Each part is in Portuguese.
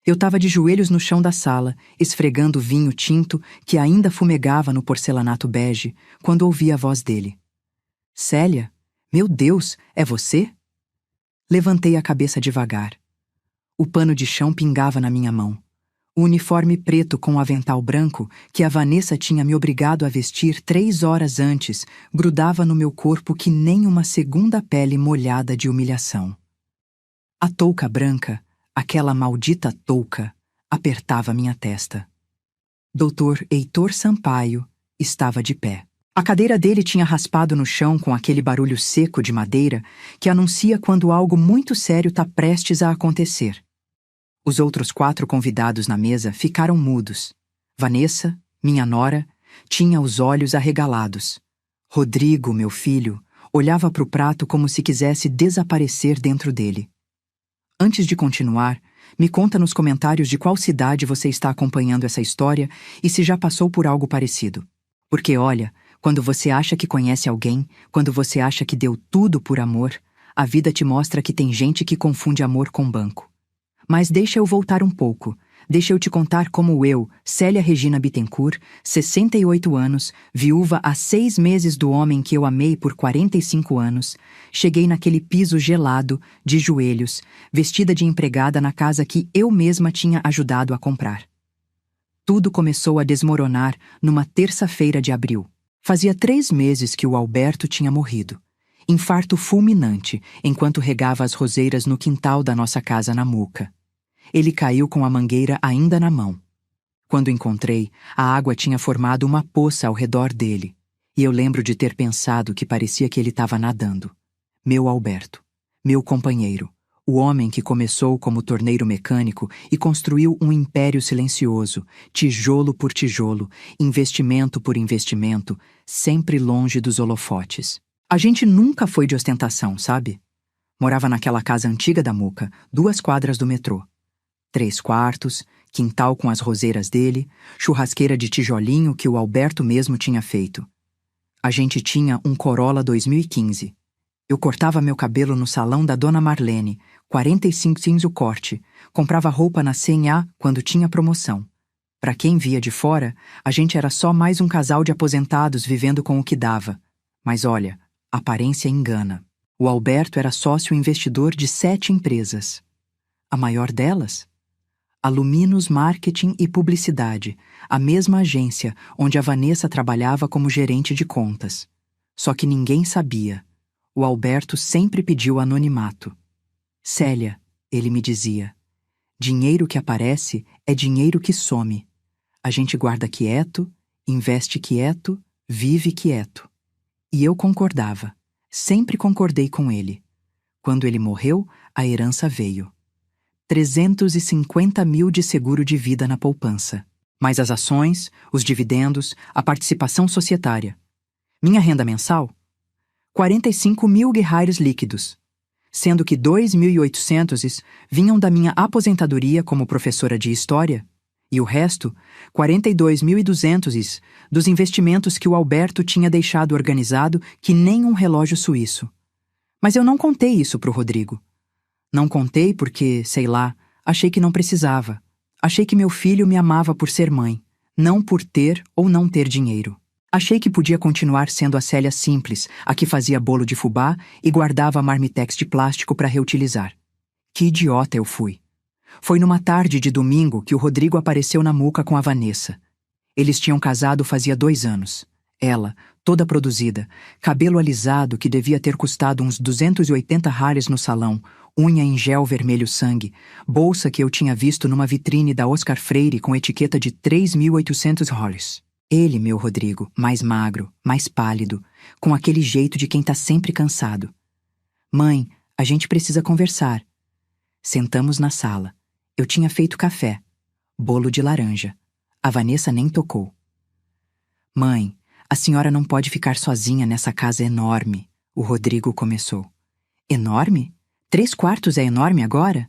Eu estava de joelhos no chão da sala, esfregando o vinho tinto que ainda fumegava no porcelanato bege, quando ouvi a voz dele. Célia? Meu Deus, é você? Levantei a cabeça devagar. O pano de chão pingava na minha mão. O uniforme preto com o avental branco, que a Vanessa tinha me obrigado a vestir 3 horas antes, grudava no meu corpo que nem uma segunda pele molhada de humilhação. A touca branca, aquela maldita touca, apertava minha testa. Dr. Heitor Sampaio estava de pé. A cadeira dele tinha raspado no chão com aquele barulho seco de madeira que anuncia quando algo muito sério está prestes a acontecer. Os outros 4 convidados na mesa ficaram mudos. Vanessa, minha nora, tinha os olhos arregalados. Rodrigo, meu filho, olhava para o prato como se quisesse desaparecer dentro dele. Antes de continuar, me conta nos comentários de qual cidade você está acompanhando essa história e se já passou por algo parecido. Porque olha, quando você acha que conhece alguém, quando você acha que deu tudo por amor, a vida te mostra que tem gente que confunde amor com banco. Mas deixa eu voltar um pouco. Deixa eu te contar como eu, Célia Regina Bittencourt, 68 anos, viúva há 6 meses do homem que eu amei por 45 anos, cheguei naquele piso gelado, de joelhos, vestida de empregada na casa que eu mesma tinha ajudado a comprar. Tudo começou a desmoronar numa terça-feira de abril. Fazia 3 meses que o Alberto tinha morrido. Infarto fulminante, enquanto regava as roseiras no quintal da nossa casa na Muca. Ele caiu com a mangueira ainda na mão. Quando encontrei, a água tinha formado uma poça ao redor dele, e eu lembro de ter pensado que parecia que ele estava nadando. Meu Alberto, meu companheiro, o homem que começou como torneiro mecânico e construiu um império silencioso, tijolo por tijolo, investimento por investimento, sempre longe dos holofotes. A gente nunca foi de ostentação, sabe? Morava naquela casa antiga da Muca, 2 quadras do metrô. 3 quartos, quintal com as roseiras dele, churrasqueira de tijolinho que o Alberto mesmo tinha feito. A gente tinha um Corolla 2015. Eu cortava meu cabelo no salão da Dona Marlene, 45 cents o corte, comprava roupa na C&A quando tinha promoção. Para quem via de fora, a gente era só mais um casal de aposentados vivendo com o que dava. Mas olha, a aparência engana. O Alberto era sócio investidor de 7 empresas. A maior delas? A Luminos Marketing e Publicidade, a mesma agência onde a Vanessa trabalhava como gerente de contas. Só que ninguém sabia. O Alberto sempre pediu anonimato. Célia, ele me dizia, dinheiro que aparece é dinheiro que some. A gente guarda quieto, investe quieto, vive quieto. E eu concordava. Sempre concordei com ele. Quando ele morreu, a herança veio. 350 mil de seguro de vida na poupança. Mais as ações, os dividendos, a participação societária. Minha renda mensal? 45 mil guerreiros líquidos, sendo que 2.800 vinham da minha aposentadoria como professora de história e o resto, 42.200 dos investimentos que o Alberto tinha deixado organizado que nem um relógio suíço. Mas eu não contei isso pro Rodrigo. Não contei porque, sei lá, achei que não precisava. Achei que meu filho me amava por ser mãe, não por ter ou não ter dinheiro. Achei que podia continuar sendo a Célia simples, a que fazia bolo de fubá e guardava marmitex de plástico para reutilizar. Que idiota eu fui. Foi numa tarde de domingo que o Rodrigo apareceu na Muca com a Vanessa. Eles tinham casado fazia 2 anos. Ela, toda produzida, cabelo alisado que devia ter custado uns 280 reais no salão, unha em gel vermelho sangue, bolsa que eu tinha visto numa vitrine da Oscar Freire com etiqueta de 3.800 reais. Ele, meu Rodrigo, mais magro, mais pálido, com aquele jeito de quem tá sempre cansado. Mãe, a gente precisa conversar. Sentamos na sala. Eu tinha feito café. Bolo de laranja. A Vanessa nem tocou. Mãe, a senhora não pode ficar sozinha nessa casa enorme, o Rodrigo começou. Enorme? 3 quartos é enorme agora?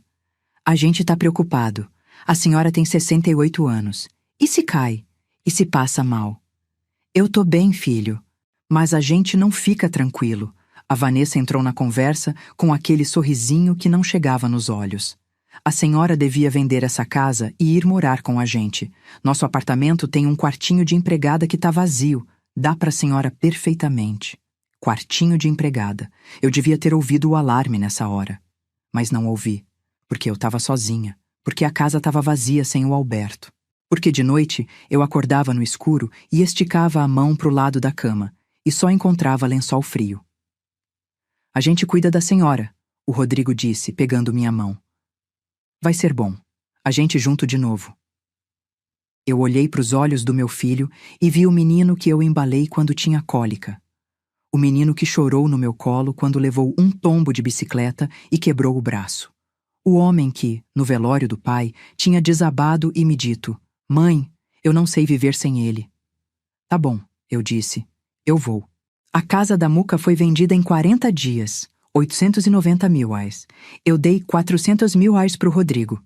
A gente tá preocupado. A senhora tem 68 anos. E se cai? E se passa mal? Eu tô bem, filho. Mas a gente não fica tranquilo. A Vanessa entrou na conversa com aquele sorrisinho que não chegava nos olhos. A senhora devia vender essa casa e ir morar com a gente. Nosso apartamento tem um quartinho de empregada que tá vazio. Dá pra senhora perfeitamente. Quartinho de empregada. Eu devia ter ouvido o alarme nessa hora. Mas não ouvi, porque eu tava sozinha, porque a casa tava vazia sem o Alberto. Porque de noite eu acordava no escuro e esticava a mão pro lado da cama, e só encontrava lençol frio. A gente cuida da senhora, o Rodrigo disse, pegando minha mão. Vai ser bom. A gente junto de novo. Eu olhei para os olhos do meu filho e vi o menino que eu embalei quando tinha cólica. O menino que chorou no meu colo quando levou um tombo de bicicleta e quebrou o braço. O homem que, no velório do pai, tinha desabado e me dito: Mãe, eu não sei viver sem ele. Tá bom, eu disse. Eu vou. A casa da Muca foi vendida em 40 dias. 890 mil reais. Eu dei 400 mil reais pro Rodrigo.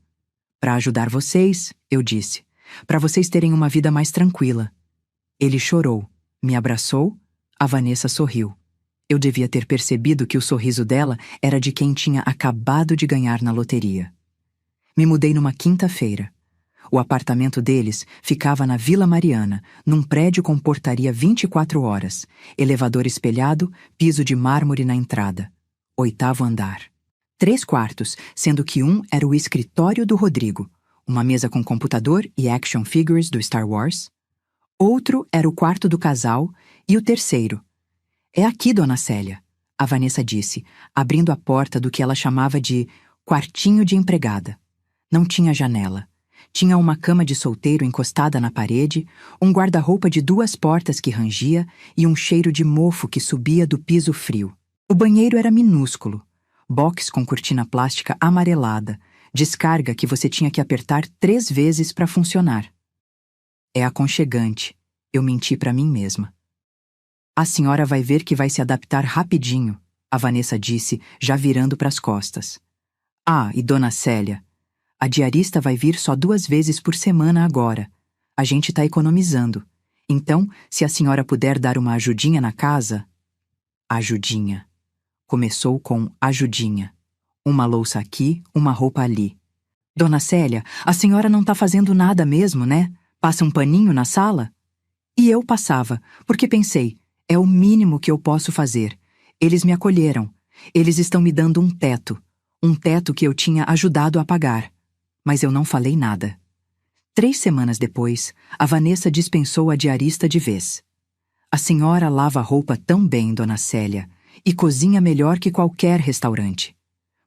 Para ajudar vocês, eu disse. Para vocês terem uma vida mais tranquila. Ele chorou, me abraçou, a Vanessa sorriu. Eu devia ter percebido que o sorriso dela era de quem tinha acabado de ganhar na loteria. Me mudei numa quinta-feira. O apartamento deles ficava na Vila Mariana, num prédio com portaria 24 horas, elevador espelhado, piso de mármore na entrada. 8º andar. 3 quartos, sendo que um era o escritório do Rodrigo, uma mesa com computador e action figures do Star Wars. Outro era o quarto do casal e o terceiro. É aqui, dona Célia, a Vanessa disse, abrindo a porta do que ela chamava de quartinho de empregada. Não tinha janela. Tinha uma cama de solteiro encostada na parede, um guarda-roupa de 2 portas que rangia e um cheiro de mofo que subia do piso frio. O banheiro era minúsculo, box com cortina plástica amarelada, descarga que você tinha que apertar 3 vezes para funcionar. É aconchegante, eu menti para mim mesma. A senhora vai ver que vai se adaptar rapidinho, a Vanessa disse, já virando para as costas. Ah, e dona Célia, a diarista vai vir só 2 vezes por semana agora. A gente tá economizando. Então, se a senhora puder dar uma ajudinha na casa... Ajudinha. Começou com ajudinha. Uma louça aqui, uma roupa ali. Dona Célia, a senhora não tá fazendo nada mesmo, né? Passa um paninho na sala? E eu passava, porque pensei, é o mínimo que eu posso fazer. Eles me acolheram. Eles estão me dando um teto que eu tinha ajudado a pagar. Mas eu não falei nada. 3 semanas depois, a Vanessa dispensou a diarista de vez. A senhora lava a roupa tão bem, dona Célia, e cozinha melhor que qualquer restaurante.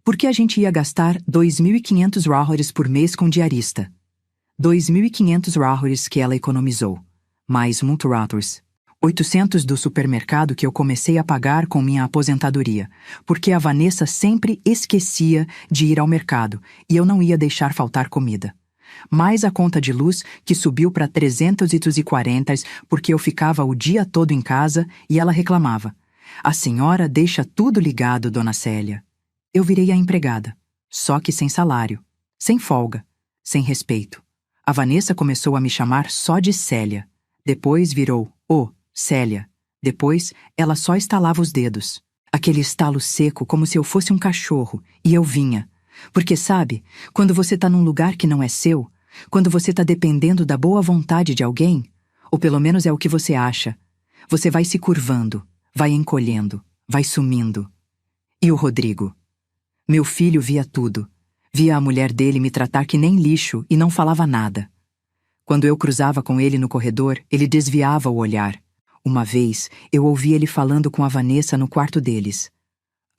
Por que a gente ia gastar 2.500 reais por mês com diarista? 2.500 reais que ela economizou, mais multiratos. 800 do supermercado que eu comecei a pagar com minha aposentadoria, porque a Vanessa sempre esquecia de ir ao mercado e eu não ia deixar faltar comida. Mais a conta de luz, que subiu para 340 porque eu ficava o dia todo em casa e ela reclamava. A senhora deixa tudo ligado, dona Célia. Eu virei a empregada, só que sem salário, sem folga, sem respeito. A Vanessa começou a me chamar só de Célia. Depois virou Célia. Depois, ela só estalava os dedos. Aquele estalo seco como se eu fosse um cachorro, e eu vinha. Porque sabe, quando você tá num lugar que não é seu, quando você tá dependendo da boa vontade de alguém, ou pelo menos é o que você acha, você vai se curvando, vai encolhendo, vai sumindo. E o Rodrigo? Meu filho via tudo. Via a mulher dele me tratar que nem lixo e não falava nada. Quando eu cruzava com ele no corredor, ele desviava o olhar. Uma vez, eu ouvi ele falando com a Vanessa no quarto deles.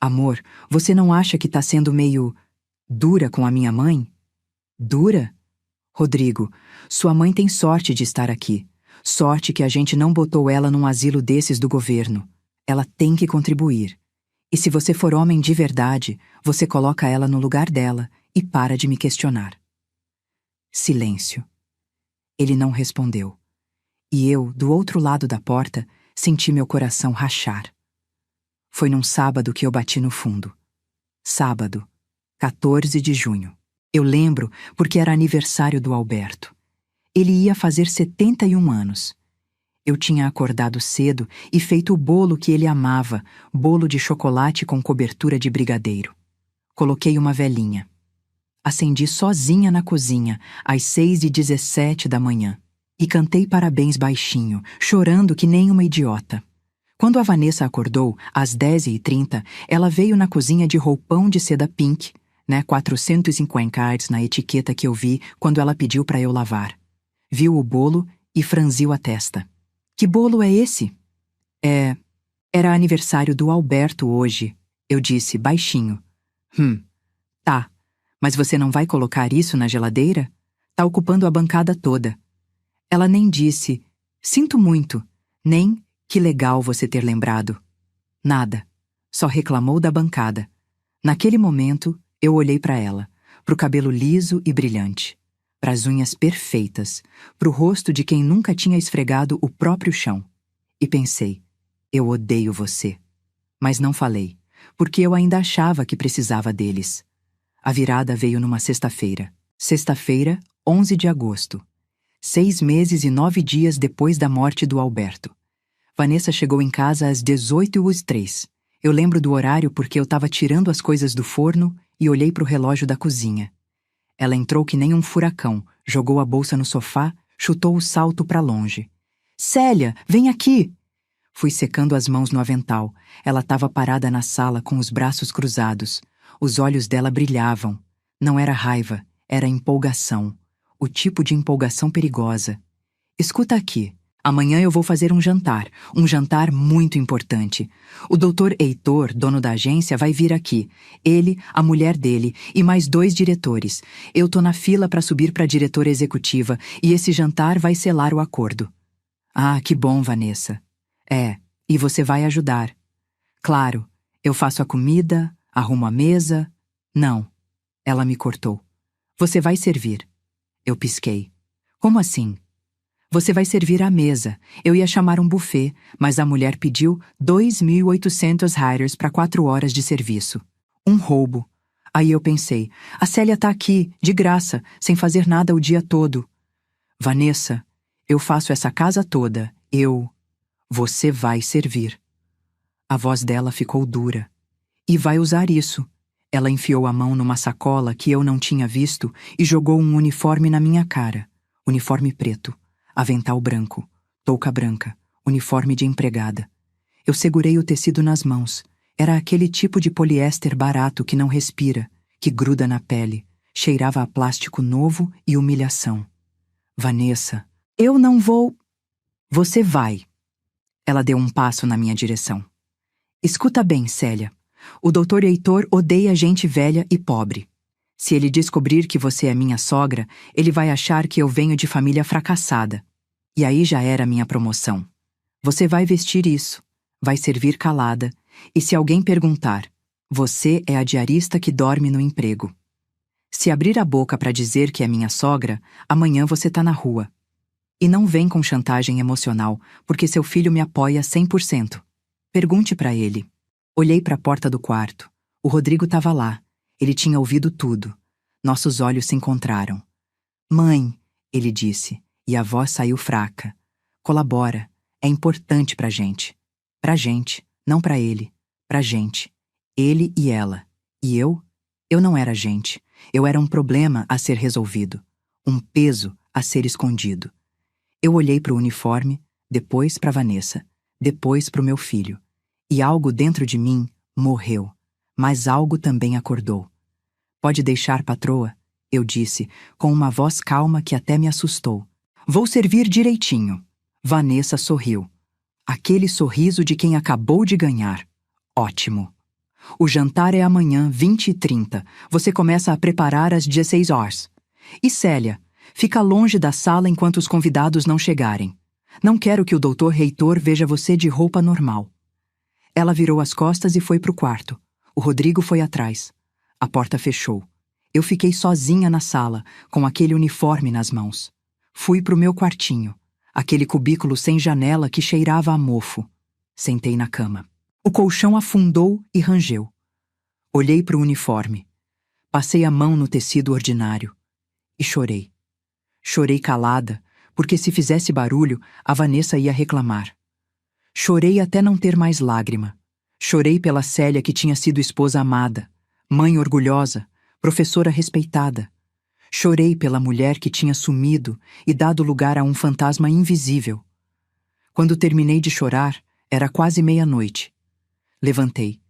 Amor, você não acha que tá sendo meio dura com a minha mãe? Dura? Rodrigo, sua mãe tem sorte de estar aqui. Sorte que a gente não botou ela num asilo desses do governo. Ela tem que contribuir. E se você for homem de verdade, você coloca ela no lugar dela e para de me questionar. Silêncio. Ele não respondeu. E eu, do outro lado da porta, senti meu coração rachar. Foi num sábado que eu bati no fundo. Sábado, 14 de junho. Eu lembro porque era aniversário do Alberto. Ele ia fazer 71 anos. Eu tinha acordado cedo e feito o bolo que ele amava, bolo de chocolate com cobertura de brigadeiro. Coloquei uma velinha. Acendi sozinha na cozinha, às 6h17 da manhã. E cantei parabéns baixinho, chorando que nem uma idiota. Quando a Vanessa acordou, às 10h30, ela veio na cozinha de roupão de seda pink, 450 cards na etiqueta que eu vi quando ela pediu para eu lavar. Viu o bolo e franziu a testa. Que bolo é esse? Era aniversário do Alberto hoje, eu disse baixinho. Tá, mas você não vai colocar isso na geladeira? Tá ocupando a bancada toda. Ela nem disse, sinto muito, nem que legal você ter lembrado. Nada, só reclamou da bancada. Naquele momento, eu olhei para ela, pro cabelo liso e brilhante, pras unhas perfeitas, pro rosto de quem nunca tinha esfregado o próprio chão. E pensei, eu odeio você. Mas não falei, porque eu ainda achava que precisava deles. A virada veio numa sexta-feira. Sexta-feira, 11 de agosto. 6 meses e 9 dias depois da morte do Alberto. Vanessa chegou em casa às 18h03. Eu lembro do horário porque eu estava tirando as coisas do forno e olhei para o relógio da cozinha. Ela entrou que nem um furacão, jogou a bolsa no sofá, chutou o salto para longe. Célia, vem aqui! Fui secando as mãos no avental. Ela estava parada na sala com os braços cruzados. Os olhos dela brilhavam. Não era raiva, era empolgação. O tipo de empolgação perigosa. Escuta aqui. Amanhã eu vou fazer um jantar muito importante. O Dr. Heitor, dono da agência, vai vir aqui. Ele, a mulher dele e mais 2 diretores. Eu tô na fila para subir para diretora executiva e esse jantar vai selar o acordo. Ah, que bom, Vanessa. E você vai ajudar. Claro, eu faço a comida, arrumo a mesa. Não, ela me cortou. Você vai servir. Eu pisquei. Como assim? Você vai servir à mesa. Eu ia chamar um buffet, mas a mulher pediu 2.800 hires para 4 horas de serviço. Um roubo. Aí eu pensei, a Célia tá aqui, de graça, sem fazer nada o dia todo. Vanessa, eu faço essa casa toda. Você vai servir. A voz dela ficou dura. E vai usar isso. Ela enfiou a mão numa sacola que eu não tinha visto e jogou um uniforme na minha cara. Uniforme preto. Avental branco, touca branca, uniforme de empregada. Eu segurei o tecido nas mãos. Era aquele tipo de poliéster barato que não respira, que gruda na pele, cheirava a plástico novo e humilhação. Vanessa, eu não vou... Você vai. Ela deu um passo na minha direção. Escuta bem, Célia. O Dr. Heitor odeia gente velha e pobre. Se ele descobrir que você é minha sogra, ele vai achar que eu venho de família fracassada. E aí já era minha promoção. Você vai vestir isso, vai servir calada, e se alguém perguntar, você é a diarista que dorme no emprego. Se abrir a boca para dizer que é minha sogra, amanhã você tá na rua. E não vem com chantagem emocional, porque seu filho me apoia 100%. Pergunte para ele. Olhei para a porta do quarto. O Rodrigo estava lá. Ele tinha ouvido tudo. Nossos olhos se encontraram. Mãe, ele disse, e a voz saiu fraca. Colabora. É importante pra gente. Pra gente, não pra ele. Pra gente. Ele e ela. E eu? Eu não era gente. Eu era um problema a ser resolvido. Um peso a ser escondido. Eu olhei pro uniforme, depois pra Vanessa, depois pro meu filho. E algo dentro de mim morreu. Mas algo também acordou. Pode deixar, patroa, eu disse, com uma voz calma que até me assustou. Vou servir direitinho. Vanessa sorriu. Aquele sorriso de quem acabou de ganhar. Ótimo. O jantar é amanhã, 20h30. Você começa a preparar às 16 horas. E Célia, fica longe da sala enquanto os convidados não chegarem. Não quero que o Dr. Heitor veja você de roupa normal. Ela virou as costas e foi pro quarto. O Rodrigo foi atrás. A porta fechou. Eu fiquei sozinha na sala, com aquele uniforme nas mãos. Fui pro meu quartinho, aquele cubículo sem janela que cheirava a mofo. Sentei na cama. O colchão afundou e rangeu. Olhei pro uniforme. Passei a mão no tecido ordinário. E chorei. Chorei calada, porque se fizesse barulho, a Vanessa ia reclamar. Chorei até não ter mais lágrima. Chorei pela Célia que tinha sido esposa amada, mãe orgulhosa, professora respeitada. Chorei pela mulher que tinha sumido e dado lugar a um fantasma invisível. Quando terminei de chorar, era quase meia-noite. Levantei.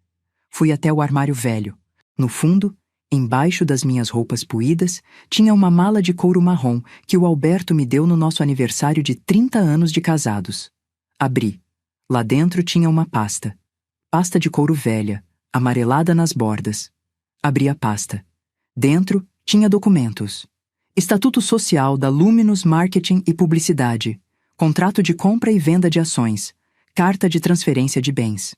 Fui até o armário velho. No fundo, embaixo das minhas roupas poídas, tinha uma mala de couro marrom que o Alberto me deu no nosso aniversário de 30 anos de casados. Abri. Lá dentro tinha uma pasta. Pasta de couro velha, amarelada nas bordas. Abri a pasta. Dentro tinha documentos. Estatuto Social da Luminous Marketing e Publicidade. Contrato de compra e venda de ações. Carta de transferência de bens.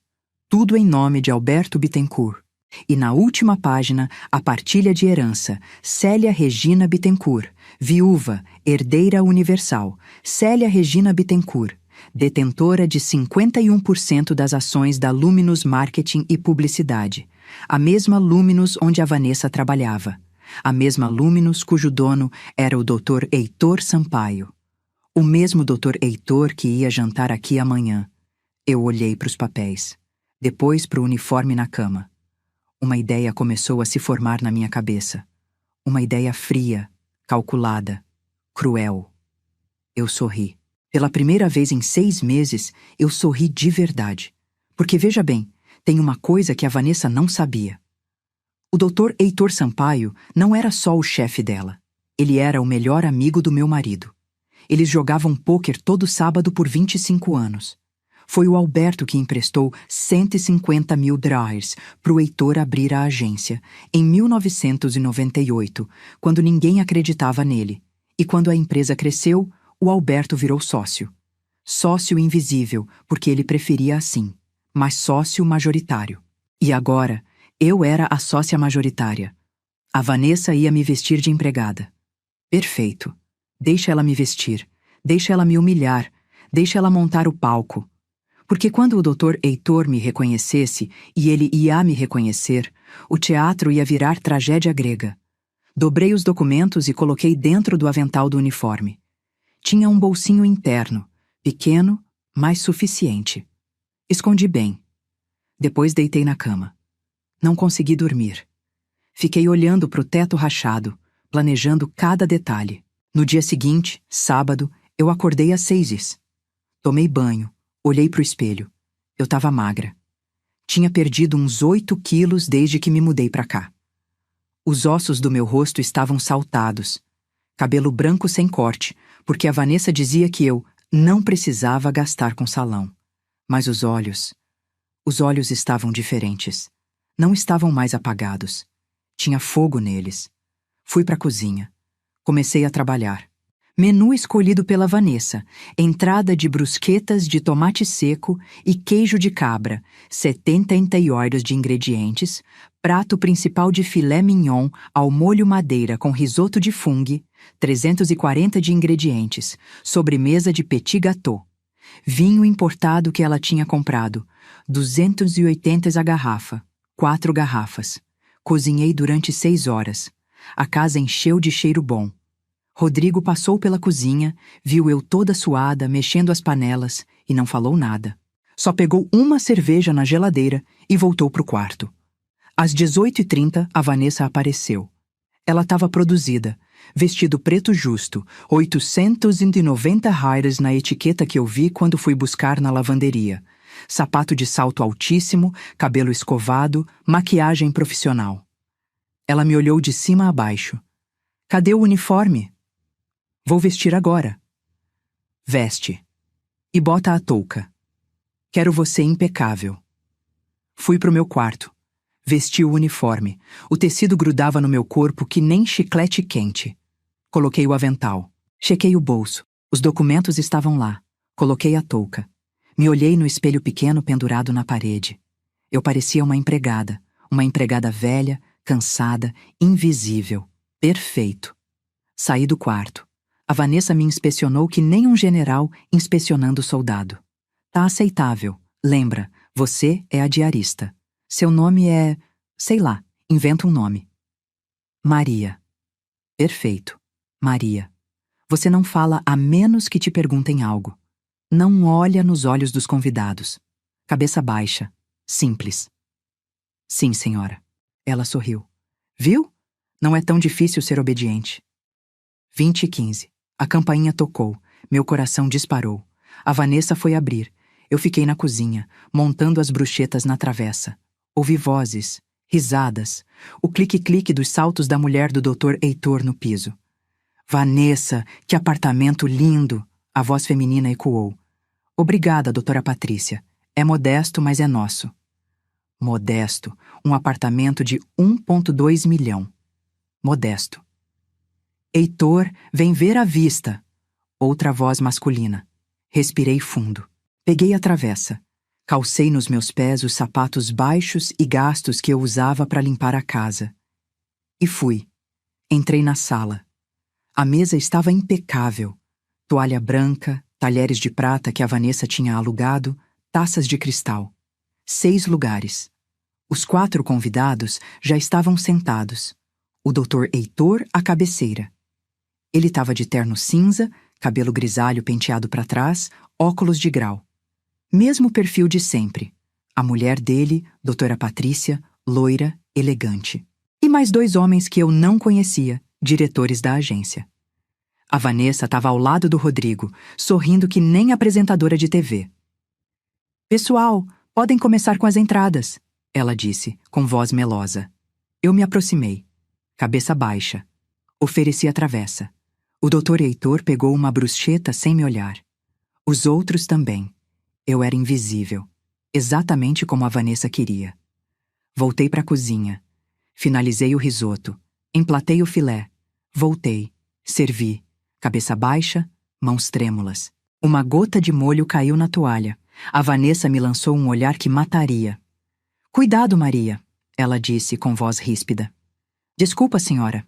Tudo em nome de Alberto Bittencourt. E na última página, a partilha de herança. Célia Regina Bittencourt, viúva, herdeira universal. Célia Regina Bittencourt, detentora de 51% das ações da Luminous Marketing e Publicidade. A mesma Luminous onde a Vanessa trabalhava. A mesma Luminous cujo dono era o Dr. Heitor Sampaio. O mesmo Dr. Heitor que ia jantar aqui amanhã. Eu olhei para os papéis. Depois para o uniforme na cama. Uma ideia começou a se formar na minha cabeça. Uma ideia fria, calculada, cruel. Eu sorri. Pela primeira vez em 6 meses, eu sorri de verdade. Porque, veja bem, tem uma coisa que a Vanessa não sabia. O Dr. Heitor Sampaio não era só o chefe dela. Ele era o melhor amigo do meu marido. Eles jogavam pôquer todo sábado por 25 anos. Foi o Alberto que emprestou 150 mil dólares para o Heitor abrir a agência, em 1998, quando ninguém acreditava nele. E quando a empresa cresceu, o Alberto virou sócio. Sócio invisível, porque ele preferia assim, mas sócio majoritário. E agora, eu era a sócia majoritária. A Vanessa ia me vestir de empregada. Perfeito. Deixa ela me vestir. Deixa ela me humilhar. Deixa ela montar o palco. Porque quando o Dr. Heitor me reconhecesse, e ele ia me reconhecer, o teatro ia virar tragédia grega. Dobrei os documentos e coloquei dentro do avental do uniforme. Tinha um bolsinho interno, pequeno, mas suficiente. Escondi bem. Depois deitei na cama. Não consegui dormir. Fiquei olhando para o teto rachado, planejando cada detalhe. No dia seguinte, sábado, eu acordei às 6. Tomei banho. Olhei para o espelho. Eu estava magra. Tinha perdido uns 8 quilos desde que me mudei para cá. Os ossos do meu rosto estavam saltados. Cabelo branco sem corte, porque a Vanessa dizia que eu não precisava gastar com salão. Mas os olhos estavam diferentes. Não estavam mais apagados. Tinha fogo neles. Fui para a cozinha. Comecei a trabalhar. Menu escolhido pela Vanessa. Entrada de brusquetas de tomate seco e queijo de cabra. 70 euros de ingredientes. Prato principal de filé mignon ao molho madeira com risoto de fungo. 340 de ingredientes. Sobremesa de petit gâteau. Vinho importado que ela tinha comprado. 280 a garrafa. 4 garrafas. Cozinhei durante 6 horas. A casa encheu de cheiro bom. Rodrigo passou pela cozinha, viu eu toda suada, mexendo as panelas, e não falou nada. Só pegou uma cerveja na geladeira e voltou pro quarto. Às 18h30, a Vanessa apareceu. Ela estava produzida. Vestido preto justo, 890 reais na etiqueta que eu vi quando fui buscar na lavanderia. Sapato de salto altíssimo, cabelo escovado, maquiagem profissional. Ela me olhou de cima a baixo. Cadê o uniforme? Vou vestir agora. Veste. E bota a touca. Quero você impecável. Fui pro meu quarto. Vesti o uniforme. O tecido grudava no meu corpo que nem chiclete quente. Coloquei o avental. Chequei o bolso. Os documentos estavam lá. Coloquei a touca. Me olhei no espelho pequeno pendurado na parede. Eu parecia uma empregada velha, cansada, invisível. Perfeito. Saí do quarto. A Vanessa me inspecionou que nem um general inspecionando o soldado. Tá aceitável. Lembra, você é a diarista. Seu nome é... sei lá, inventa um nome. Maria. Perfeito. Maria. Você não fala a menos que te perguntem algo. Não olha nos olhos dos convidados. Cabeça baixa. Simples. Sim, senhora. Ela sorriu. Viu? Não é tão difícil ser obediente. 20h15. A campainha tocou. Meu coração disparou. A Vanessa foi abrir. Eu fiquei na cozinha, montando as bruchetas na travessa. Ouvi vozes, risadas, o clique-clique dos saltos da mulher do Dr. Heitor no piso. Vanessa, que apartamento lindo! A voz feminina ecoou. Obrigada, doutora Patrícia. É modesto, mas é nosso. Modesto. Um apartamento de 1,2 milhão. Modesto. Heitor, vem ver a vista. Outra voz masculina. Respirei fundo. Peguei a travessa. Calcei nos meus pés os sapatos baixos e gastos que eu usava para limpar a casa. E fui. Entrei na sala. A mesa estava impecável. Toalha branca, talheres de prata que a Vanessa tinha alugado, taças de cristal. 6 lugares. Os 4 convidados já estavam sentados. O Dr. Heitor à cabeceira. Ele estava de terno cinza, cabelo grisalho penteado para trás, óculos de grau. Mesmo perfil de sempre. A mulher dele, doutora Patrícia, loira, elegante. E mais 2 homens que eu não conhecia, diretores da agência. A Vanessa estava ao lado do Rodrigo, sorrindo que nem apresentadora de TV. Pessoal, podem começar com as entradas, ela disse, com voz melosa. Eu me aproximei. Cabeça baixa. Ofereci a travessa. O Dr. Heitor pegou uma bruschetta sem me olhar. Os outros também. Eu era invisível. Exatamente como a Vanessa queria. Voltei para a cozinha. Finalizei o risoto. Emplatei o filé. Voltei. Servi. Cabeça baixa, mãos trêmulas. Uma gota de molho caiu na toalha. A Vanessa me lançou um olhar que mataria. Cuidado, Maria, ela disse com voz ríspida. Desculpa, senhora.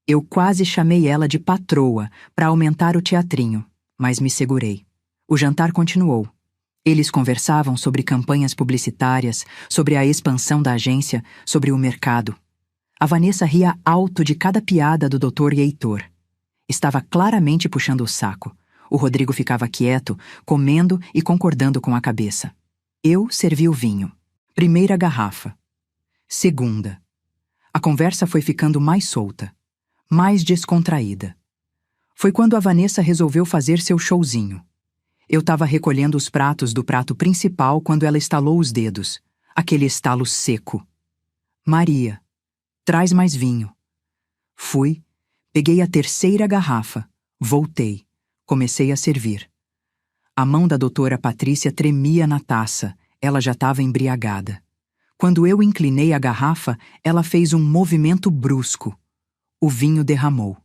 Eu quase chamei ela de patroa para aumentar o teatrinho, mas me segurei. O jantar continuou. Eles conversavam sobre campanhas publicitárias, sobre a expansão da agência, sobre o mercado. A Vanessa ria alto de cada piada do Dr. Heitor. Estava claramente puxando o saco. O Rodrigo ficava quieto, comendo e concordando com a cabeça. Eu servi o vinho. Primeira garrafa. Segunda. A conversa foi ficando mais solta, mais descontraída. Foi quando a Vanessa resolveu fazer seu showzinho. Eu estava recolhendo os pratos do prato principal quando ela estalou os dedos. Aquele estalo seco. Maria, traz mais vinho. Fui, peguei a terceira garrafa, voltei, comecei a servir. A mão da doutora Patrícia tremia na taça, ela já estava embriagada. Quando eu inclinei a garrafa, ela fez um movimento brusco. O vinho derramou.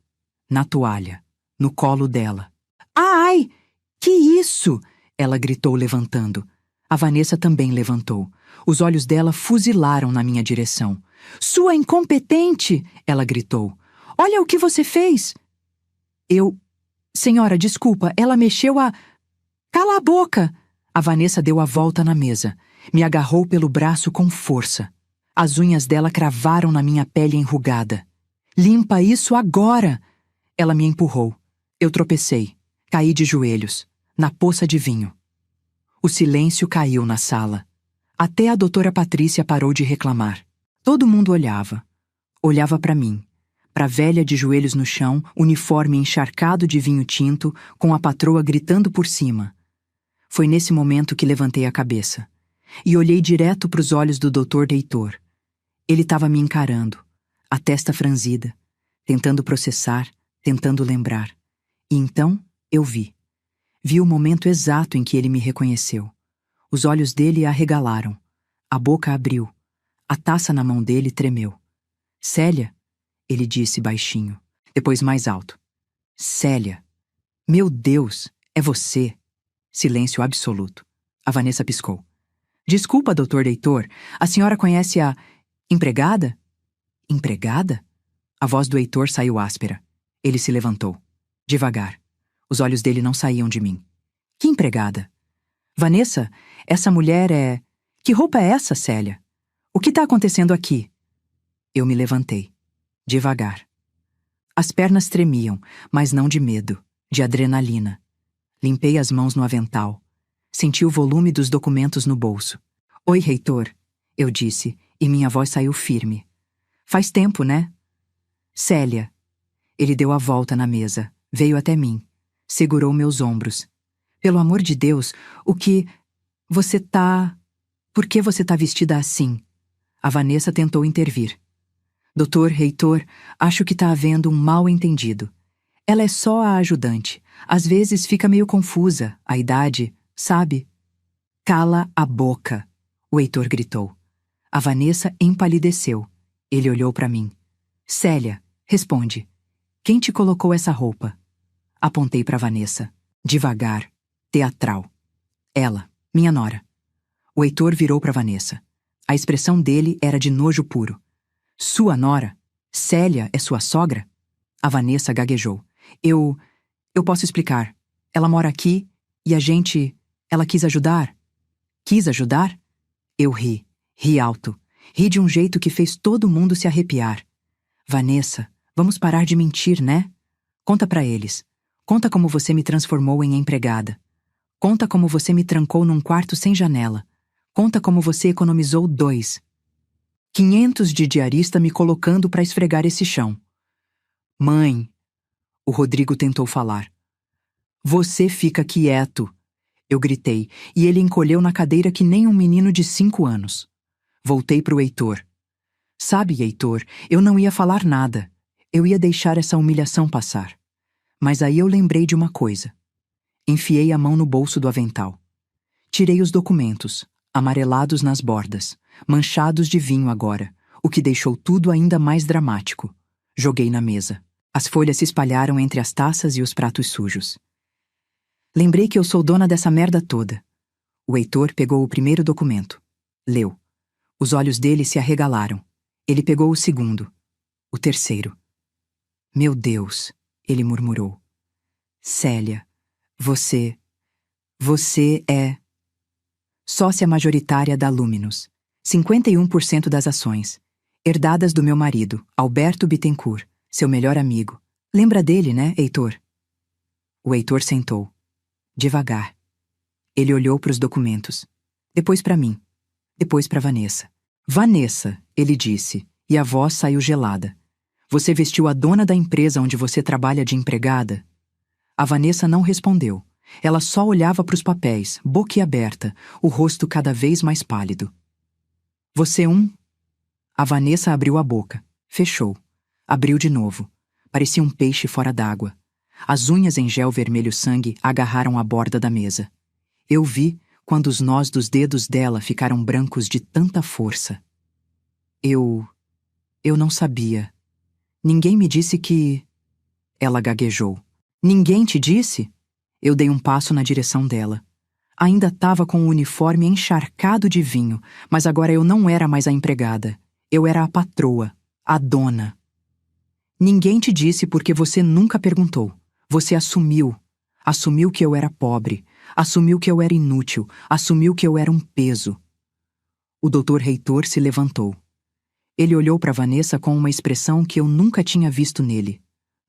Na toalha, no colo dela. Ai! Que isso? Ela gritou levantando. A Vanessa também levantou. Os olhos dela fuzilaram na minha direção. Sua incompetente! Ela gritou. Olha o que você fez! Eu... Senhora, desculpa, ela mexeu a... Cala a boca! A Vanessa deu a volta na mesa. Me agarrou pelo braço com força. As unhas dela cravaram na minha pele enrugada. Limpa isso agora! Ela me empurrou. Eu tropecei. Caí de joelhos, na poça de vinho. O silêncio caiu na sala. Até a doutora Patrícia parou de reclamar. Todo mundo olhava. Olhava para mim. Para a velha de joelhos no chão, uniforme encharcado de vinho tinto, com a patroa gritando por cima. Foi nesse momento que levantei a cabeça. E olhei direto para os olhos do Dr. Heitor. Ele estava me encarando, a testa franzida, tentando processar, tentando lembrar. E então eu vi. Vi o momento exato em que ele me reconheceu. Os olhos dele arregalaram. A boca abriu. A taça na mão dele tremeu. Célia, ele disse baixinho, depois mais alto. Célia. Meu Deus, é você. Silêncio absoluto. A Vanessa piscou. Desculpa, Dr. Heitor, a senhora conhece a... empregada? Empregada? A voz do Heitor saiu áspera. Ele se levantou. Devagar. Os olhos dele não saíam de mim. Que empregada? Vanessa, essa mulher é... Que roupa é essa, Célia? O que está acontecendo aqui? Eu me levantei. Devagar. As pernas tremiam, mas não de medo, de adrenalina. Limpei as mãos no avental. Senti o volume dos documentos no bolso. Oi, reitor, eu disse, e minha voz saiu firme. Faz tempo, né? Célia. Ele deu a volta na mesa, veio até mim, segurou meus ombros. Pelo amor de Deus, o que... Você tá... Por que você tá vestida assim? A Vanessa tentou intervir. Doutor Heitor, acho que tá havendo um mal-entendido. Ela é só a ajudante. Às vezes fica meio confusa, a idade, sabe? Cala a boca, o Heitor gritou. A Vanessa empalideceu. Ele olhou para mim. Célia, responde. Quem te colocou essa roupa? Apontei para Vanessa. Devagar, teatral. Ela, minha nora. O Heitor virou para Vanessa. A expressão dele era de nojo puro. Sua nora? Célia é sua sogra? A Vanessa gaguejou. Eu posso explicar. Ela mora aqui e a gente... Ela quis ajudar. Quis ajudar? Eu ri alto. Ri de um jeito que fez todo mundo se arrepiar. Vanessa, vamos parar de mentir, né? Conta pra eles. Conta como você me transformou em empregada. Conta como você me trancou num quarto sem janela. Conta como você economizou 500 de diarista me colocando pra esfregar esse chão. Mãe, o Rodrigo tentou falar. Você fica quieto, eu gritei, e ele encolheu na cadeira que nem um menino de 5 anos. Voltei pro Heitor. Sabe, Heitor, eu não ia falar nada. Eu ia deixar essa humilhação passar. Mas aí eu lembrei de uma coisa. Enfiei a mão no bolso do avental. Tirei os documentos, amarelados nas bordas, manchados de vinho agora, o que deixou tudo ainda mais dramático. Joguei na mesa. As folhas se espalharam entre as taças e os pratos sujos. Lembrei que eu sou dona dessa merda toda. O Heitor pegou o primeiro documento. Leu. Os olhos dele se arregalaram. Ele pegou o segundo. O terceiro. Meu Deus, ele murmurou. Célia, você é... Sócia majoritária da Luminous. 51% das ações. Herdadas do meu marido, Alberto Bittencourt, seu melhor amigo. Lembra dele, né, Heitor? O Heitor sentou. Devagar. Ele olhou para os documentos. Depois para mim. Depois para Vanessa. Vanessa, ele disse, e a voz saiu gelada. Você vestiu a dona da empresa onde você trabalha de empregada? A Vanessa não respondeu. Ela só olhava para os papéis, boquiaberta, o rosto cada vez mais pálido. Você A Vanessa abriu a boca. Fechou. Abriu de novo. Parecia um peixe fora d'água. As unhas em gel vermelho sangue agarraram a borda da mesa. Eu vi quando os nós dos dedos dela ficaram brancos de tanta força. Eu não sabia. Ninguém me disse que... Ela gaguejou. Ninguém te disse? Eu dei um passo na direção dela. Ainda estava com o uniforme encharcado de vinho, mas agora eu não era mais a empregada. Eu era a patroa, a dona. Ninguém te disse porque você nunca perguntou. Você assumiu. Assumiu que eu era pobre. Assumiu que eu era inútil. Assumiu que eu era um peso. O Dr. Heitor se levantou. Ele olhou para Vanessa com uma expressão que eu nunca tinha visto nele.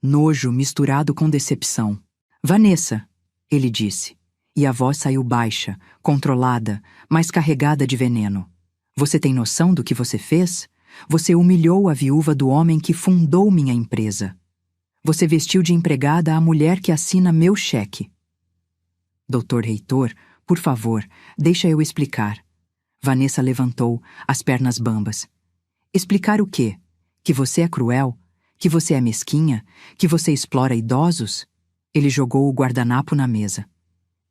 Nojo misturado com decepção. Vanessa, ele disse, e a voz saiu baixa, controlada, mas carregada de veneno. Você tem noção do que você fez? Você humilhou a viúva do homem que fundou minha empresa. Você vestiu de empregada a mulher que assina meu cheque. Dr. Heitor, por favor, deixa eu explicar. Vanessa levantou, as pernas bambas. Explicar o quê? Que você é cruel? Que você é mesquinha? Que você explora idosos? Ele jogou o guardanapo na mesa.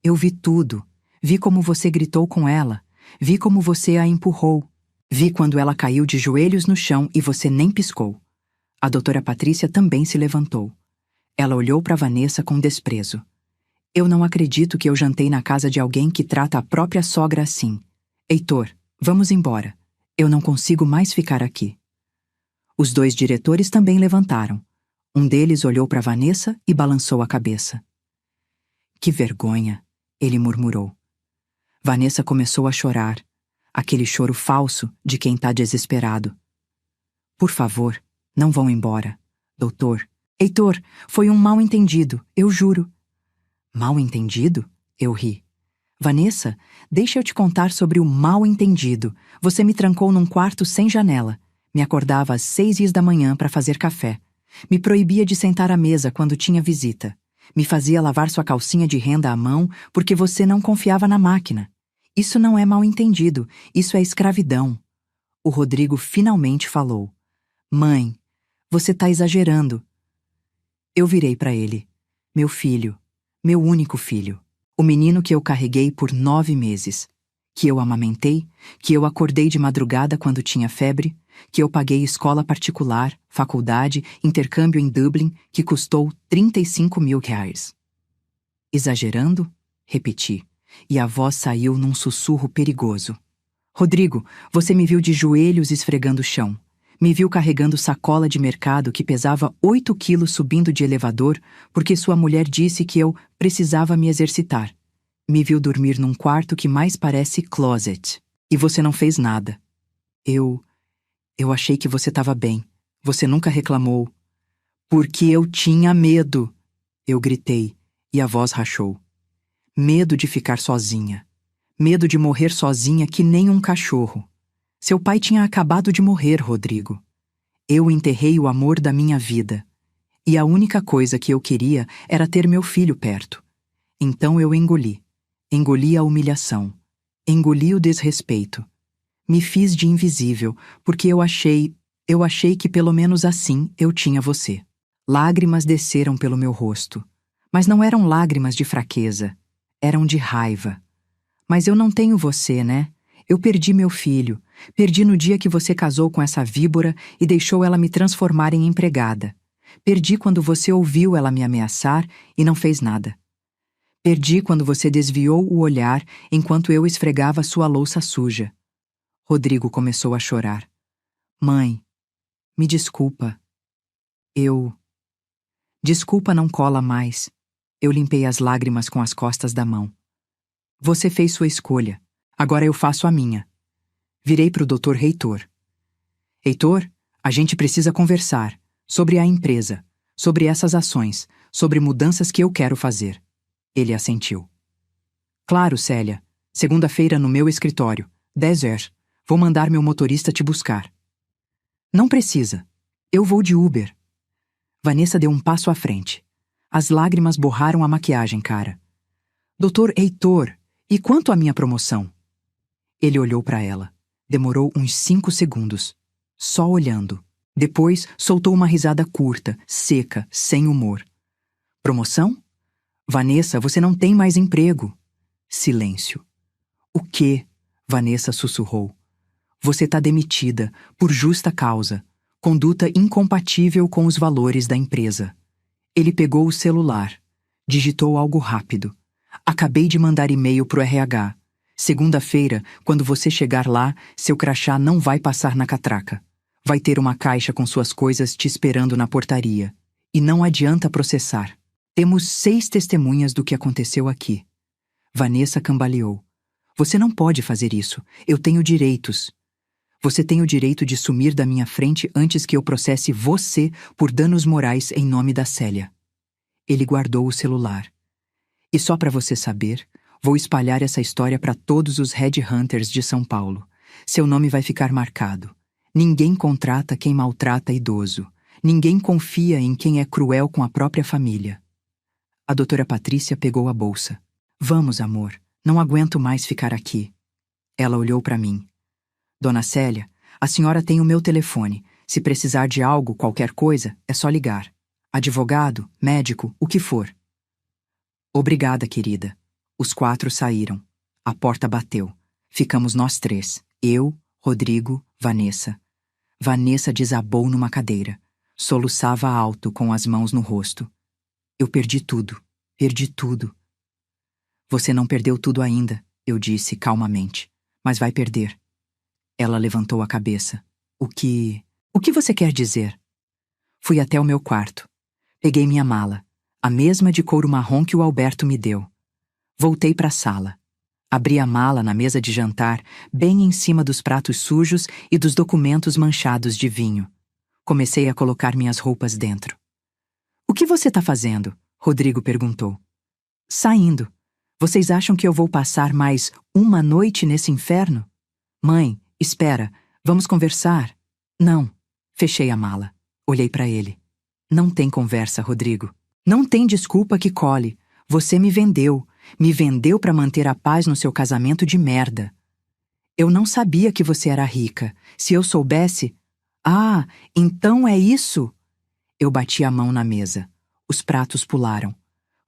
Eu vi tudo. Vi como você gritou com ela. Vi como você a empurrou. Vi quando ela caiu de joelhos no chão e você nem piscou. A doutora Patrícia também se levantou. Ela olhou para Vanessa com desprezo. Eu não acredito que eu jantei na casa de alguém que trata a própria sogra assim. Heitor, vamos embora. Eu não consigo mais ficar aqui. Os 2 diretores também levantaram. Um deles olhou para Vanessa e balançou a cabeça. Que vergonha, ele murmurou. Vanessa começou a chorar. Aquele choro falso de quem está desesperado. Por favor, não vão embora, doutor. Heitor, foi um mal-entendido, eu juro. Mal-entendido? Eu ri. Vanessa, deixa eu te contar sobre o mal-entendido. Você me trancou num quarto sem janela. Me acordava às 6 da manhã para fazer café. Me proibia de sentar à mesa quando tinha visita. Me fazia lavar sua calcinha de renda à mão porque você não confiava na máquina. Isso não é mal-entendido, isso é escravidão. O Rodrigo finalmente falou. Mãe, você tá exagerando. Eu virei para ele. Meu filho, meu único filho. O menino que eu carreguei por 9 meses. Que eu amamentei, que eu acordei de madrugada quando tinha febre, que eu paguei escola particular, faculdade, intercâmbio em Dublin, que custou 35 mil reais. Exagerando? Repeti, e a voz saiu num sussurro perigoso. Rodrigo, você me viu de joelhos esfregando o chão. Me viu carregando sacola de mercado que pesava 8 quilos subindo de elevador porque sua mulher disse que eu precisava me exercitar. Me viu dormir num quarto que mais parece closet. E você não fez nada. Eu achei que você estava bem. Você nunca reclamou. Porque eu tinha medo. Eu gritei, e a voz rachou. Medo de ficar sozinha. Medo de morrer sozinha que nem um cachorro. Seu pai tinha acabado de morrer, Rodrigo. Eu enterrei o amor da minha vida. E a única coisa que eu queria era ter meu filho perto. Então eu engoli. Engoli a humilhação. Engoli o desrespeito. Me fiz de invisível, porque eu achei que pelo menos assim eu tinha você. Lágrimas desceram pelo meu rosto. Mas não eram lágrimas de fraqueza. Eram de raiva. Mas eu não tenho você, né? Eu perdi meu filho. Perdi no dia que você casou com essa víbora e deixou ela me transformar em empregada. Perdi quando você ouviu ela me ameaçar e não fez nada. Perdi quando você desviou o olhar enquanto eu esfregava sua louça suja. Rodrigo começou a chorar. Mãe, me desculpa. Desculpa não cola mais. Eu limpei as lágrimas com as costas da mão. Você fez sua escolha. Agora eu faço a minha. Virei para o Dr. Heitor. Heitor, a gente precisa conversar sobre a empresa, sobre essas ações, sobre mudanças que eu quero fazer. Ele assentiu. Claro, Célia. Segunda-feira no meu escritório, 10 horas. Vou mandar meu motorista te buscar. Não precisa. Eu vou de Uber. Vanessa deu um passo à frente. As lágrimas borraram a maquiagem, cara. Doutor Heitor, e quanto à minha promoção? Ele olhou para ela. Demorou uns 5 segundos. Só olhando. Depois, soltou uma risada curta, seca, sem humor. Promoção? Vanessa, você não tem mais emprego. Silêncio. O quê? Vanessa sussurrou. Você tá demitida, por justa causa. Conduta incompatível com os valores da empresa. Ele pegou o celular. Digitou algo rápido. Acabei de mandar e-mail pro RH. Segunda-feira, quando você chegar lá, seu crachá não vai passar na catraca. Vai ter uma caixa com suas coisas te esperando na portaria. E não adianta processar. Temos 6 testemunhas do que aconteceu aqui. Vanessa cambaleou. Você não pode fazer isso. Eu tenho direitos. Você tem o direito de sumir da minha frente antes que eu processe você por danos morais em nome da Célia. Ele guardou o celular. E só para você saber, vou espalhar essa história para todos os headhunters de São Paulo. Seu nome vai ficar marcado. Ninguém contrata quem maltrata idoso. Ninguém confia em quem é cruel com a própria família. A doutora Patrícia pegou a bolsa. Vamos, amor. Não aguento mais ficar aqui. Ela olhou para mim. Dona Célia, a senhora tem o meu telefone. Se precisar de algo, qualquer coisa, é só ligar. Advogado, médico, o que for. Obrigada, querida. Os 4 saíram. A porta bateu. Ficamos nós 3. Eu, Rodrigo, Vanessa. Vanessa desabou numa cadeira. Soluçava alto com as mãos no rosto. Eu perdi tudo. Perdi tudo. Você não perdeu tudo ainda, eu disse calmamente. Mas vai perder. Ela levantou a cabeça. O que você quer dizer? Fui até o meu quarto. Peguei minha mala, a mesma de couro marrom que o Alberto me deu. Voltei para a sala. Abri a mala na mesa de jantar, bem em cima dos pratos sujos e dos documentos manchados de vinho. Comecei a colocar minhas roupas dentro. O que você está fazendo? Rodrigo perguntou. Saindo. Vocês acham que eu vou passar mais uma noite nesse inferno? Mãe, espera, vamos conversar. Não. Fechei a mala. Olhei para ele. Não tem conversa, Rodrigo. Não tem desculpa que cole. Você me vendeu. Me vendeu para manter a paz no seu casamento de merda. Eu não sabia que você era rica. Se eu soubesse... Ah, então é isso? Eu bati a mão na mesa. Os pratos pularam.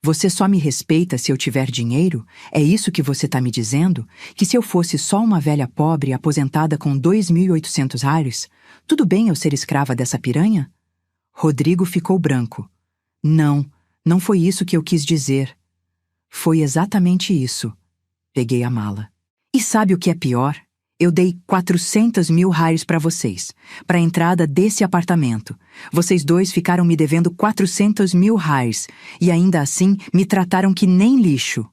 Você só me respeita se eu tiver dinheiro? É isso que você tá me dizendo? Que se eu fosse só uma velha pobre aposentada com 2.800 reais, tudo bem eu ser escrava dessa piranha? Rodrigo ficou branco. Não, não foi isso que eu quis dizer. Foi exatamente isso. Peguei a mala. E sabe o que é pior? Eu dei 400 mil reais para vocês, para a entrada desse apartamento. Vocês dois ficaram me devendo 400 mil reais e ainda assim me trataram que nem lixo.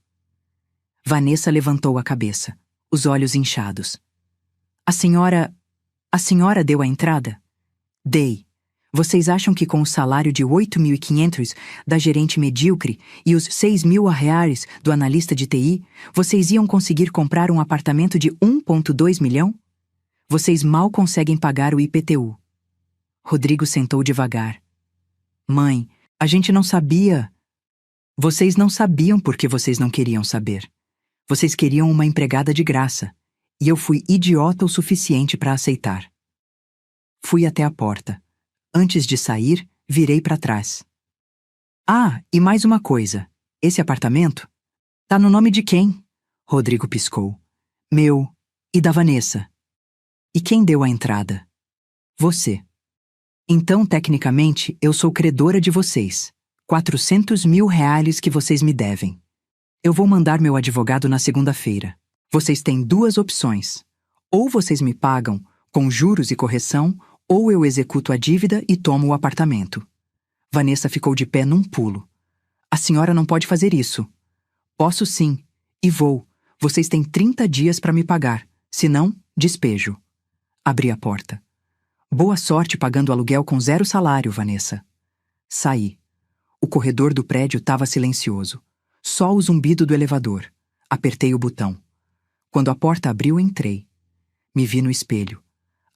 Vanessa levantou a cabeça, os olhos inchados. A senhora deu a entrada? Dei. Vocês acham que com o salário de 8.500 da gerente medíocre e os 6.000 reais do analista de TI, vocês iam conseguir comprar um apartamento de 1,2 milhão? Vocês mal conseguem pagar o IPTU. Rodrigo sentou devagar. Mãe, a gente não sabia. Vocês não sabiam porque vocês não queriam saber. Vocês queriam uma empregada de graça. E eu fui idiota o suficiente para aceitar. Fui até a porta. Antes de sair, virei para trás. Ah, e mais uma coisa. Esse apartamento tá no nome de quem? Rodrigo piscou. Meu e da Vanessa. E quem deu a entrada? Você. Então, tecnicamente, eu sou credora de vocês. 400 mil reais que vocês me devem. Eu vou mandar meu advogado na segunda-feira. Vocês têm duas opções. Ou vocês me pagam, com juros e correção, ou eu executo a dívida e tomo o apartamento. Vanessa ficou de pé num pulo. A senhora não pode fazer isso. Posso sim. E vou. Vocês têm 30 dias para me pagar. Se não, despejo. Abri a porta. Boa sorte pagando aluguel com 0 salário, Vanessa. Saí. O corredor do prédio estava silencioso. Só o zumbido do elevador. Apertei o botão. Quando a porta abriu, entrei. Me vi no espelho.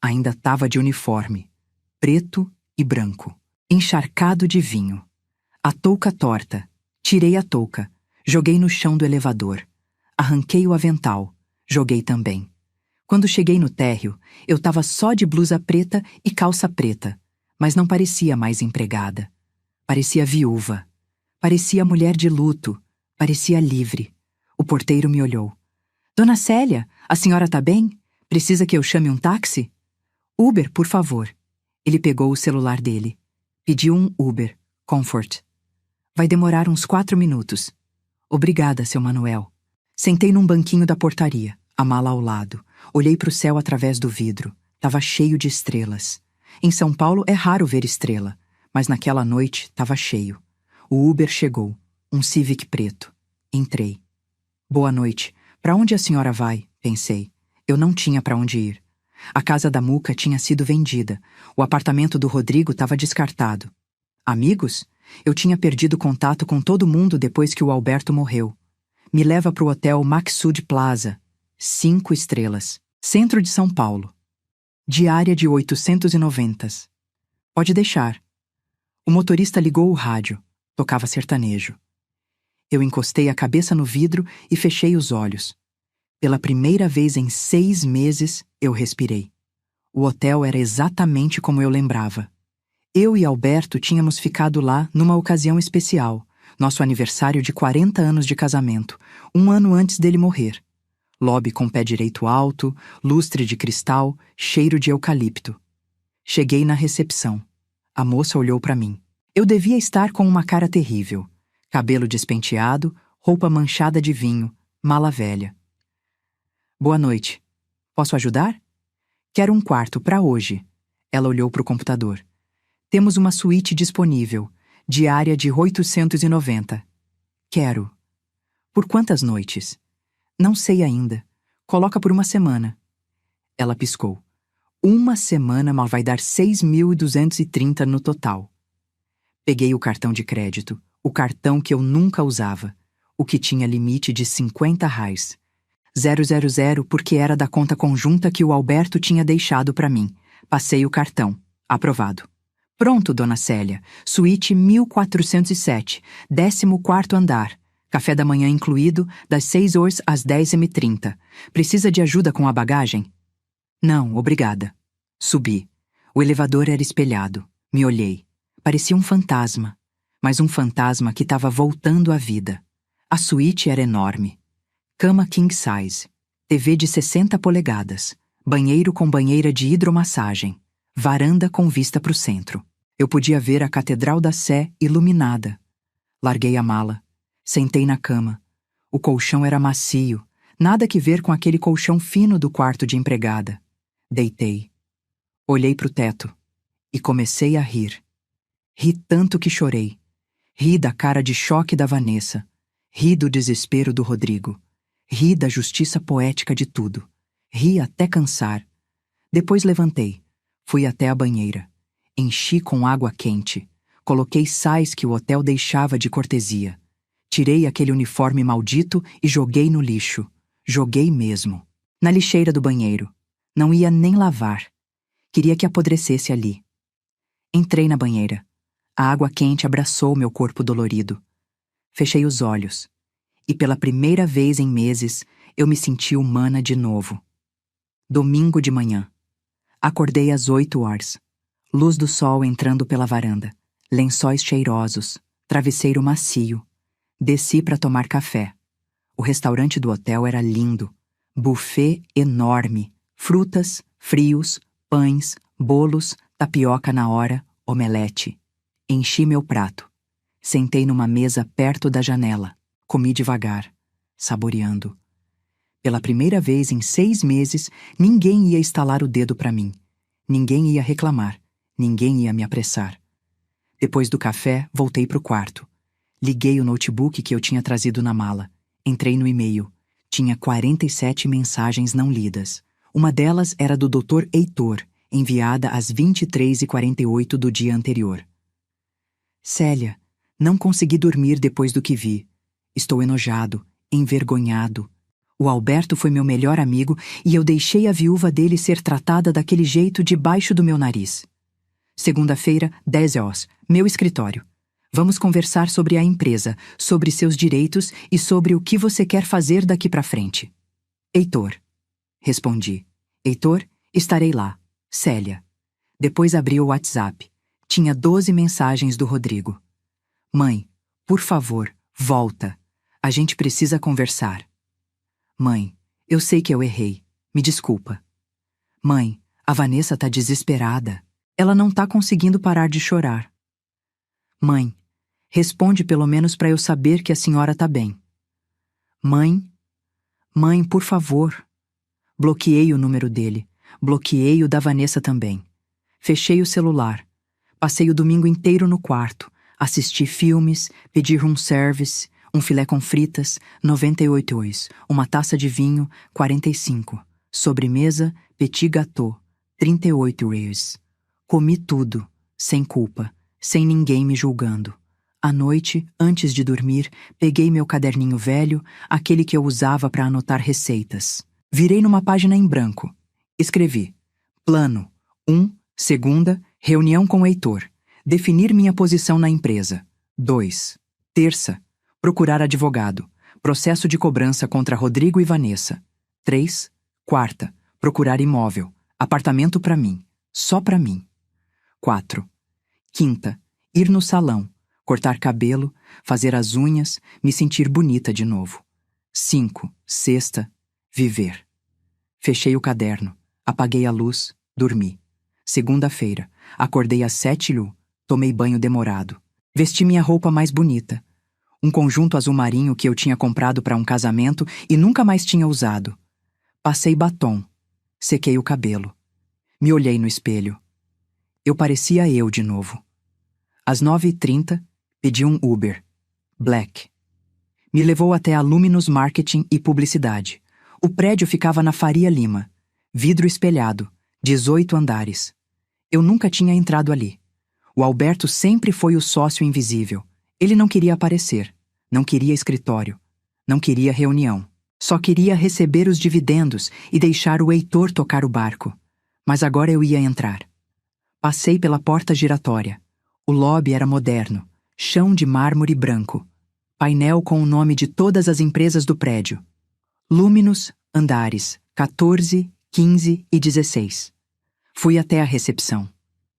Ainda estava de uniforme, preto e branco, encharcado de vinho. A touca torta. Tirei a touca, joguei no chão do elevador. Arranquei o avental, joguei também. Quando cheguei no térreo, eu estava só de blusa preta e calça preta, mas não parecia mais empregada. Parecia viúva. Parecia mulher de luto. Parecia livre. O porteiro me olhou. Dona Célia, a senhora tá bem? Precisa que eu chame um táxi? Uber, por favor. Ele pegou o celular dele. Pediu um Uber, Comfort. Vai demorar uns 4 minutos. Obrigada, seu Manuel. Sentei num banquinho da portaria, a mala ao lado. Olhei para o céu através do vidro. Tava cheio de estrelas. Em São Paulo é raro ver estrela, mas naquela noite tava cheio. O Uber chegou, um Civic preto. Entrei. Boa noite. Para onde a senhora vai? Pensei. Eu não tinha para onde ir. A casa da Muca tinha sido vendida. O apartamento do Rodrigo estava descartado. Amigos? Eu tinha perdido contato com todo mundo depois que o Alberto morreu. Me leva para o hotel Maxud Plaza. 5 estrelas. Centro de São Paulo. Diária de 890. Pode deixar. O motorista ligou o rádio. Tocava sertanejo. Eu encostei a cabeça no vidro e fechei os olhos. Pela primeira vez em 6 meses, eu respirei. O hotel era exatamente como eu lembrava. Eu e Alberto tínhamos ficado lá numa ocasião especial, nosso aniversário de 40 anos de casamento, 1 ano antes dele morrer. Lobby com pé direito alto, lustre de cristal, cheiro de eucalipto. Cheguei na recepção. A moça olhou para mim. Eu devia estar com uma cara terrível. Cabelo despenteado, roupa manchada de vinho, mala velha. Boa noite. Posso ajudar? Quero um quarto para hoje. Ela olhou para o computador. Temos uma suíte disponível, diária de 890. Quero. Por quantas noites? Não sei ainda. Coloca por 1 semana. Ela piscou. 1 semana mal vai dar 6.230 no total. Peguei o cartão de crédito, o cartão que eu nunca usava, o que tinha limite de 50 reais. 000 porque era da conta conjunta que o Alberto tinha deixado para mim. Passei o cartão. Aprovado. Pronto, dona Célia. Suíte 1407, 14º andar. Café da manhã incluído, das 6 horas às 10h30. Precisa de ajuda com a bagagem? Não, obrigada. Subi. O elevador era espelhado. Me olhei. Parecia um fantasma. Mas um fantasma que estava voltando à vida. A suíte era enorme. Cama king size. TV de 60 polegadas. Banheiro com banheira de hidromassagem. Varanda com vista para o centro. Eu podia ver a Catedral da Sé iluminada. Larguei a mala. Sentei na cama. O colchão era macio. Nada que ver com aquele colchão fino do quarto de empregada. Deitei. Olhei para o teto. E comecei a rir. Ri tanto que chorei. Ri da cara de choque da Vanessa. Ri do desespero do Rodrigo. Ri da justiça poética de tudo. Ri até cansar. Depois levantei. Fui até a banheira. Enchi com água quente. Coloquei sais que o hotel deixava de cortesia. Tirei aquele uniforme maldito e joguei no lixo. Joguei mesmo. Na lixeira do banheiro. Não ia nem lavar. Queria que apodrecesse ali. Entrei na banheira. A água quente abraçou meu corpo dolorido. Fechei os olhos. E pela primeira vez em meses, eu me senti humana de novo. Domingo de manhã. Acordei às 8 horas. Luz do sol entrando pela varanda. Lençóis cheirosos. Travesseiro macio. Desci para tomar café. O restaurante do hotel era lindo. Buffet enorme. Frutas, frios, pães, bolos, tapioca na hora, omelete. Enchi meu prato. Sentei numa mesa perto da janela. Comi devagar, saboreando. Pela primeira vez em 6 meses, ninguém ia estalar o dedo para mim. Ninguém ia reclamar. Ninguém ia me apressar. Depois do café, voltei pro quarto. Liguei o notebook que eu tinha trazido na mala. Entrei no e-mail. Tinha 47 mensagens não lidas. Uma delas era do Dr. Heitor, enviada às 23h48 do dia anterior. Célia, não consegui dormir depois do que vi. Estou enojado, envergonhado. O Alberto foi meu melhor amigo e eu deixei a viúva dele ser tratada daquele jeito debaixo do meu nariz. Segunda-feira, 10 horas, meu escritório. Vamos conversar sobre a empresa, sobre seus direitos e sobre o que você quer fazer daqui para frente. Heitor. Respondi. Heitor, estarei lá. Célia. Depois abri o WhatsApp. Tinha 12 mensagens do Rodrigo. Mãe, por favor, volta. A gente precisa conversar. Mãe, eu sei que eu errei. Me desculpa. Mãe, a Vanessa tá desesperada. Ela não tá conseguindo parar de chorar. Mãe, responde pelo menos para eu saber que a senhora tá bem. Mãe, por favor. Bloqueei o número dele. Bloqueei o da Vanessa também. Fechei o celular. Passei o domingo inteiro no quarto. Assisti filmes, pedi room service, um filé com fritas, 98 euros, uma taça de vinho, 45. Sobremesa, petit gâteau, 38 euros. Comi tudo, sem culpa, sem ninguém me julgando. À noite, antes de dormir, peguei meu caderninho velho, aquele que eu usava para anotar receitas. Virei numa página em branco. Escrevi: Plano 1, segunda, reunião com o Heitor. Definir minha posição na empresa. 2. Terça, procurar advogado. Processo de cobrança contra Rodrigo e Vanessa. 3. Quarta, procurar imóvel. Apartamento para mim. Só para mim. 4. Quinta, ir no salão. Cortar cabelo, fazer as unhas, me sentir bonita de novo. 5. Sexta, viver. Fechei o caderno. Apaguei a luz. Dormi. Segunda-feira, acordei às 7h, tomei banho demorado. Vesti minha roupa mais bonita. Um conjunto azul marinho que eu tinha comprado para um casamento e nunca mais tinha usado. Passei batom. Sequei o cabelo. Me olhei no espelho. Eu parecia eu de novo. Às 9h30, pedi um Uber. Black. Me levou até a Luminous Marketing e Publicidade. O prédio ficava na Faria Lima. Vidro espelhado. 18 andares. Eu nunca tinha entrado ali. O Alberto sempre foi o sócio invisível. Ele não queria aparecer. Não queria escritório. Não queria reunião. Só queria receber os dividendos e deixar o Heitor tocar o barco. Mas agora eu ia entrar. Passei pela porta giratória. O lobby era moderno, chão de mármore branco, painel com o nome de todas as empresas do prédio. Luminous, andares 14, 15 e 16. Fui até a recepção.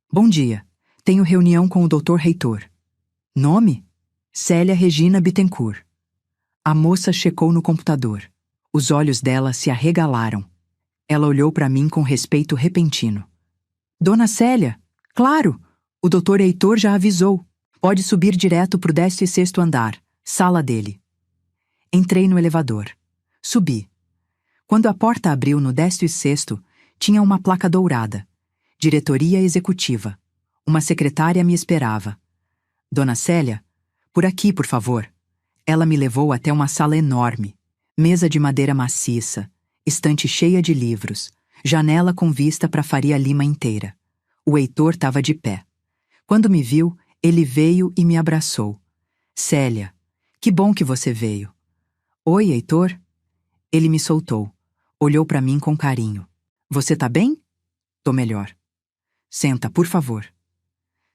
Bom dia, tenho reunião com o Dr. Reitor. Nome? Célia Regina Bittencourt. A moça checou no computador. Os olhos dela se arregalaram. Ela olhou para mim com respeito repentino. Dona Célia, claro, o Dr. Heitor já avisou. Pode subir direto pro 16º andar, sala dele. Entrei no elevador. Subi. Quando a porta abriu no 16º, tinha uma placa dourada. Diretoria Executiva. Uma secretária me esperava. Dona Célia, por aqui, por favor. Ela me levou até uma sala enorme. Mesa de madeira maciça, estante cheia de livros, janela com vista para a Faria Lima inteira. O Heitor estava de pé. Quando me viu, ele veio e me abraçou. Célia, que bom que você veio. Oi, Heitor? Ele me soltou. Olhou para mim com carinho. Você tá bem? Tô melhor. Senta, por favor.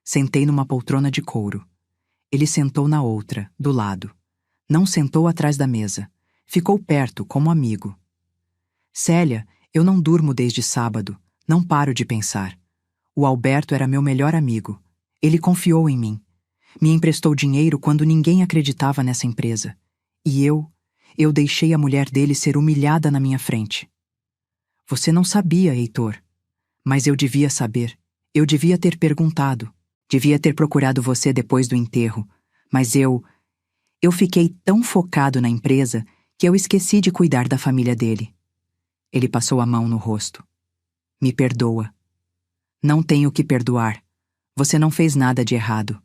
Sentei numa poltrona de couro. Ele sentou na outra, do lado. Não sentou atrás da mesa. Ficou perto, como amigo. Célia, eu não durmo desde sábado. Não paro de pensar. O Alberto era meu melhor amigo. Ele confiou em mim. Me emprestou dinheiro quando ninguém acreditava nessa empresa. E eu deixei a mulher dele ser humilhada na minha frente. Você não sabia, Heitor. Mas eu devia saber. Eu devia ter perguntado. Devia ter procurado você depois do enterro. Mas eu fiquei tão focado na empresa que eu esqueci de cuidar da família dele. Ele passou a mão no rosto. Me perdoa. Não tenho que perdoar. Você não fez nada de errado.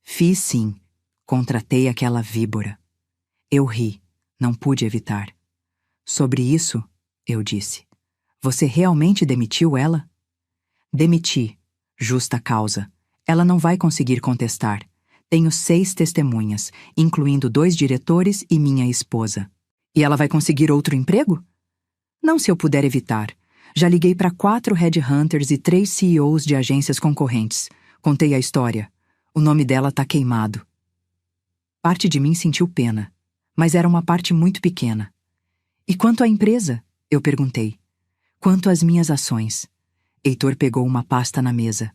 Fiz sim. Contratei aquela víbora. Eu ri. Não pude evitar. Sobre isso, eu disse. Você realmente demitiu ela? Demiti. Justa causa. Ela não vai conseguir contestar. Tenho 6 testemunhas, incluindo 2 diretores e minha esposa. E ela vai conseguir outro emprego? Não, se eu puder evitar. Já liguei para 4 headhunters e 3 CEOs de agências concorrentes. Contei a história. O nome dela tá queimado. Parte de mim sentiu pena, mas era uma parte muito pequena. E quanto à empresa? Eu perguntei. Quanto às minhas ações? Heitor pegou uma pasta na mesa.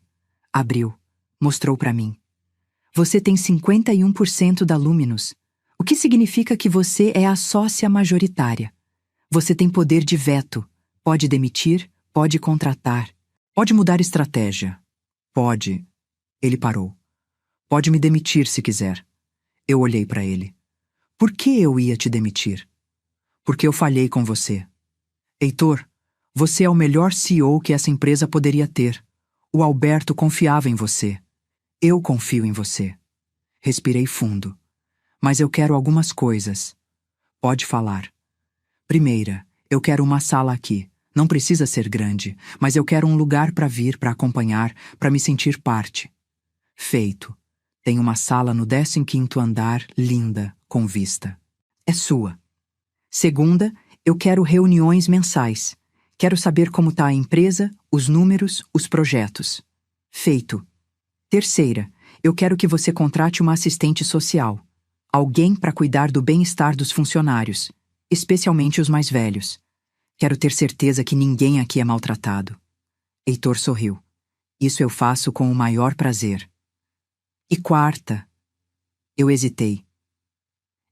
Abriu. Mostrou para mim. Você tem 51% da Luminous, o que significa que você é a sócia majoritária. Você tem poder de veto. Pode demitir, pode contratar, pode mudar estratégia. Pode. Ele parou. Pode me demitir se quiser. Eu olhei para ele. Por que eu ia te demitir? Porque eu falhei com você. Heitor, você é o melhor CEO que essa empresa poderia ter. O Alberto confiava em você. Eu confio em você. Respirei fundo. Mas eu quero algumas coisas. Pode falar. Primeira, eu quero uma sala aqui. Não precisa ser grande, mas eu quero um lugar para vir, para acompanhar, para me sentir parte. Feito. Tem uma sala no 15º andar, linda, com vista. É sua. Segunda, eu quero reuniões mensais. Quero saber como tá a empresa, os números, os projetos. Feito. Terceira, eu quero que você contrate uma assistente social. Alguém para cuidar do bem-estar dos funcionários, especialmente os mais velhos. Quero ter certeza que ninguém aqui é maltratado. Heitor sorriu. Isso eu faço com o maior prazer. E quarta, eu hesitei.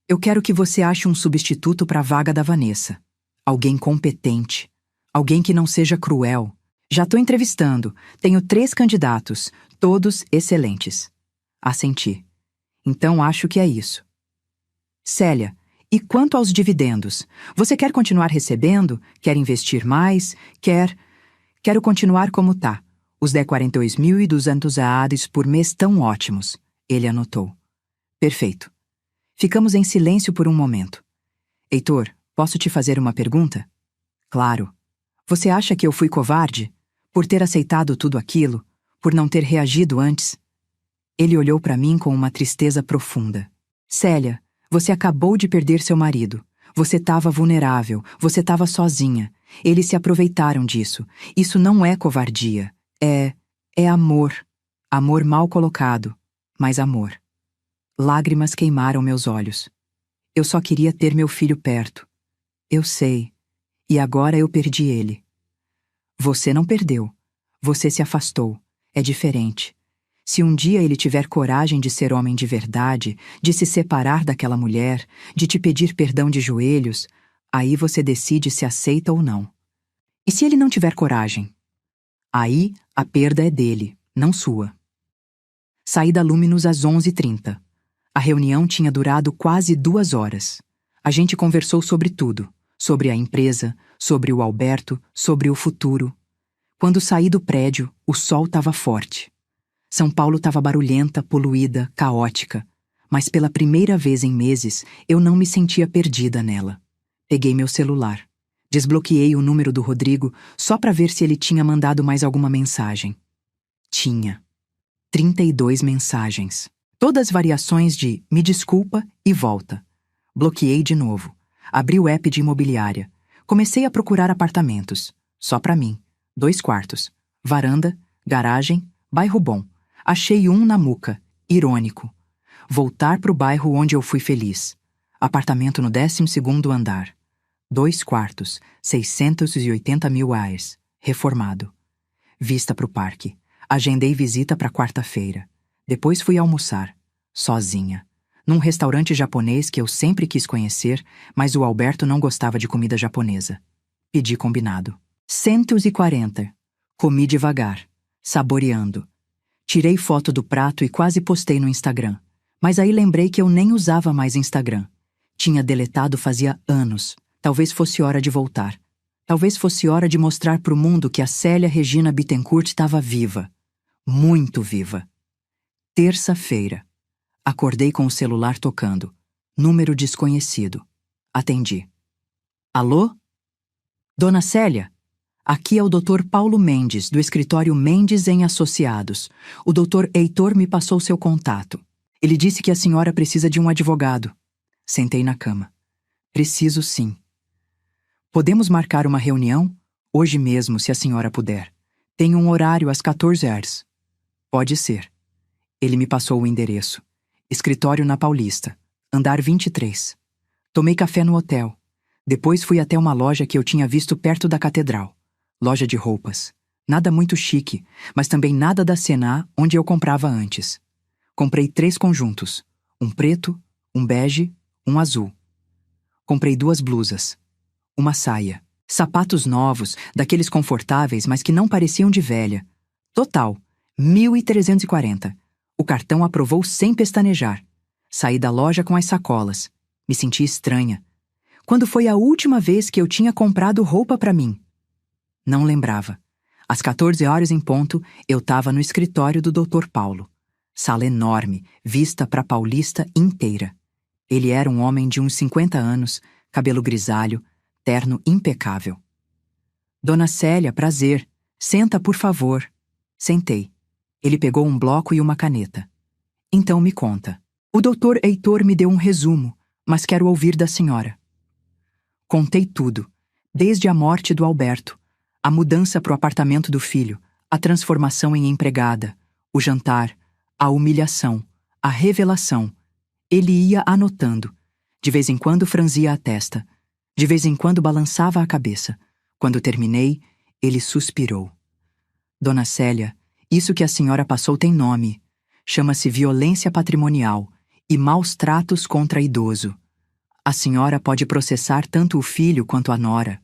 Eu quero que você ache um substituto para a vaga da Vanessa. Alguém competente. Alguém que não seja cruel. Já estou entrevistando. Tenho 3 candidatos, todos excelentes. Assenti. Então acho que é isso. Célia, e quanto aos dividendos? Você quer continuar recebendo? Quer investir mais? Quero continuar como tá. Os 42.200 reais por mês estão ótimos. Ele anotou. Perfeito. Ficamos em silêncio por um momento. Heitor, posso te fazer uma pergunta? Claro. Você acha que eu fui covarde? Por ter aceitado tudo aquilo? Por não ter reagido antes? Ele olhou para mim com uma tristeza profunda. Célia, você acabou de perder seu marido. Você estava vulnerável, você estava sozinha. Eles se aproveitaram disso. Isso não é covardia. É amor. Amor mal colocado, mas amor. Lágrimas queimaram meus olhos. Eu só queria ter meu filho perto. Eu sei. E agora eu perdi ele. Você não perdeu. Você se afastou. É diferente. Se um dia ele tiver coragem de ser homem de verdade, de se separar daquela mulher, de te pedir perdão de joelhos, aí você decide se aceita ou não. E se ele não tiver coragem? Aí a perda é dele, não sua. Saí da Luminous às 11h30. A reunião tinha durado quase 2 horas. A gente conversou sobre tudo. Sobre a empresa, sobre o Alberto, sobre o futuro. Quando saí do prédio, o sol estava forte. São Paulo estava barulhenta, poluída, caótica. Mas pela primeira vez em meses, eu não me sentia perdida nela. Peguei meu celular. Desbloqueei o número do Rodrigo só para ver se ele tinha mandado mais alguma mensagem. Tinha. 32 mensagens. Todas variações de me desculpa e volta. Bloqueei de novo. Abri o app de imobiliária. Comecei a procurar apartamentos. Só para mim. 2 quartos. Varanda, garagem, bairro bom. Achei um na Muca. Irônico. Voltar pro bairro onde eu fui feliz. Apartamento no 12º andar. 2 quartos, 680 mil reais. Reformado. Vista pro parque. Agendei visita para quarta-feira. Depois fui almoçar. Sozinha. Num restaurante japonês que eu sempre quis conhecer, mas o Alberto não gostava de comida japonesa. Pedi combinado. 140. Comi devagar, saboreando. Tirei foto do prato e quase postei no Instagram. Mas aí lembrei que eu nem usava mais Instagram. Tinha deletado fazia anos. Talvez fosse hora de voltar. Talvez fosse hora de mostrar pro mundo que a Célia Regina Bittencourt estava viva. Muito viva. Terça-feira. Acordei com o celular tocando. Número desconhecido. Atendi. Alô? Dona Célia? Aqui é o Dr. Paulo Mendes, do escritório Mendes em Associados. O Dr. Heitor me passou seu contato. Ele disse que a senhora precisa de um advogado. Sentei na cama. Preciso sim. Podemos marcar uma reunião? Hoje mesmo, se a senhora puder. Tenho um horário às 14 horas. Pode ser. Ele me passou o endereço. Escritório na Paulista. Andar 23. Tomei café no hotel. Depois fui até uma loja que eu tinha visto perto da catedral. Loja de roupas. Nada muito chique, mas também nada da Sená, onde eu comprava antes. Comprei 3 conjuntos. Um preto, um bege, um azul. Comprei 2 blusas. Uma saia. Sapatos novos, daqueles confortáveis, mas que não pareciam de velha. Total, 1.340. O cartão aprovou sem pestanejar. Saí da loja com as sacolas. Me senti estranha. Quando foi a última vez que eu tinha comprado roupa para mim? Não lembrava. Às 14 horas em ponto, eu estava no escritório do Dr. Paulo. Sala enorme, vista para a Paulista inteira. Ele era um homem de uns 50 anos, cabelo grisalho, terno impecável. Dona Célia, prazer. Senta, por favor. Sentei. Ele pegou um bloco e uma caneta. Então me conta. O Dr. Heitor me deu um resumo, mas quero ouvir da senhora. Contei tudo, desde a morte do Alberto, a mudança para o apartamento do filho, a transformação em empregada, o jantar, a humilhação, a revelação. Ele ia anotando. De vez em quando franzia a testa. De vez em quando balançava a cabeça. Quando terminei, ele suspirou. Dona Célia, isso que a senhora passou tem nome. Chama-se violência patrimonial e maus tratos contra idoso. A senhora pode processar tanto o filho quanto a nora.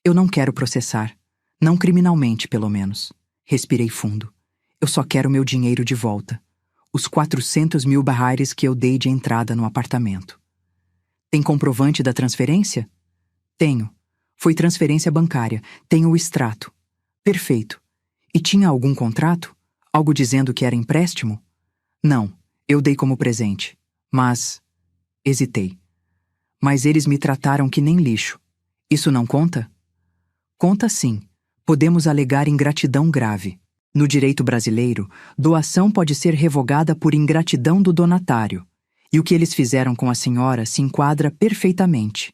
Eu não quero processar. Não criminalmente, pelo menos. Respirei fundo. Eu só quero meu dinheiro de volta. Os 400 mil barrares que eu dei de entrada no apartamento. Tem comprovante da transferência? Tenho. Foi transferência bancária. Tenho o extrato. Perfeito. E tinha algum contrato? Algo dizendo que era empréstimo? Não. Eu dei como presente. Mas... Hesitei. Mas eles me trataram que nem lixo. Isso não conta? Conta sim. Podemos alegar ingratidão grave. No direito brasileiro, doação pode ser revogada por ingratidão do donatário. E o que eles fizeram com a senhora se enquadra perfeitamente.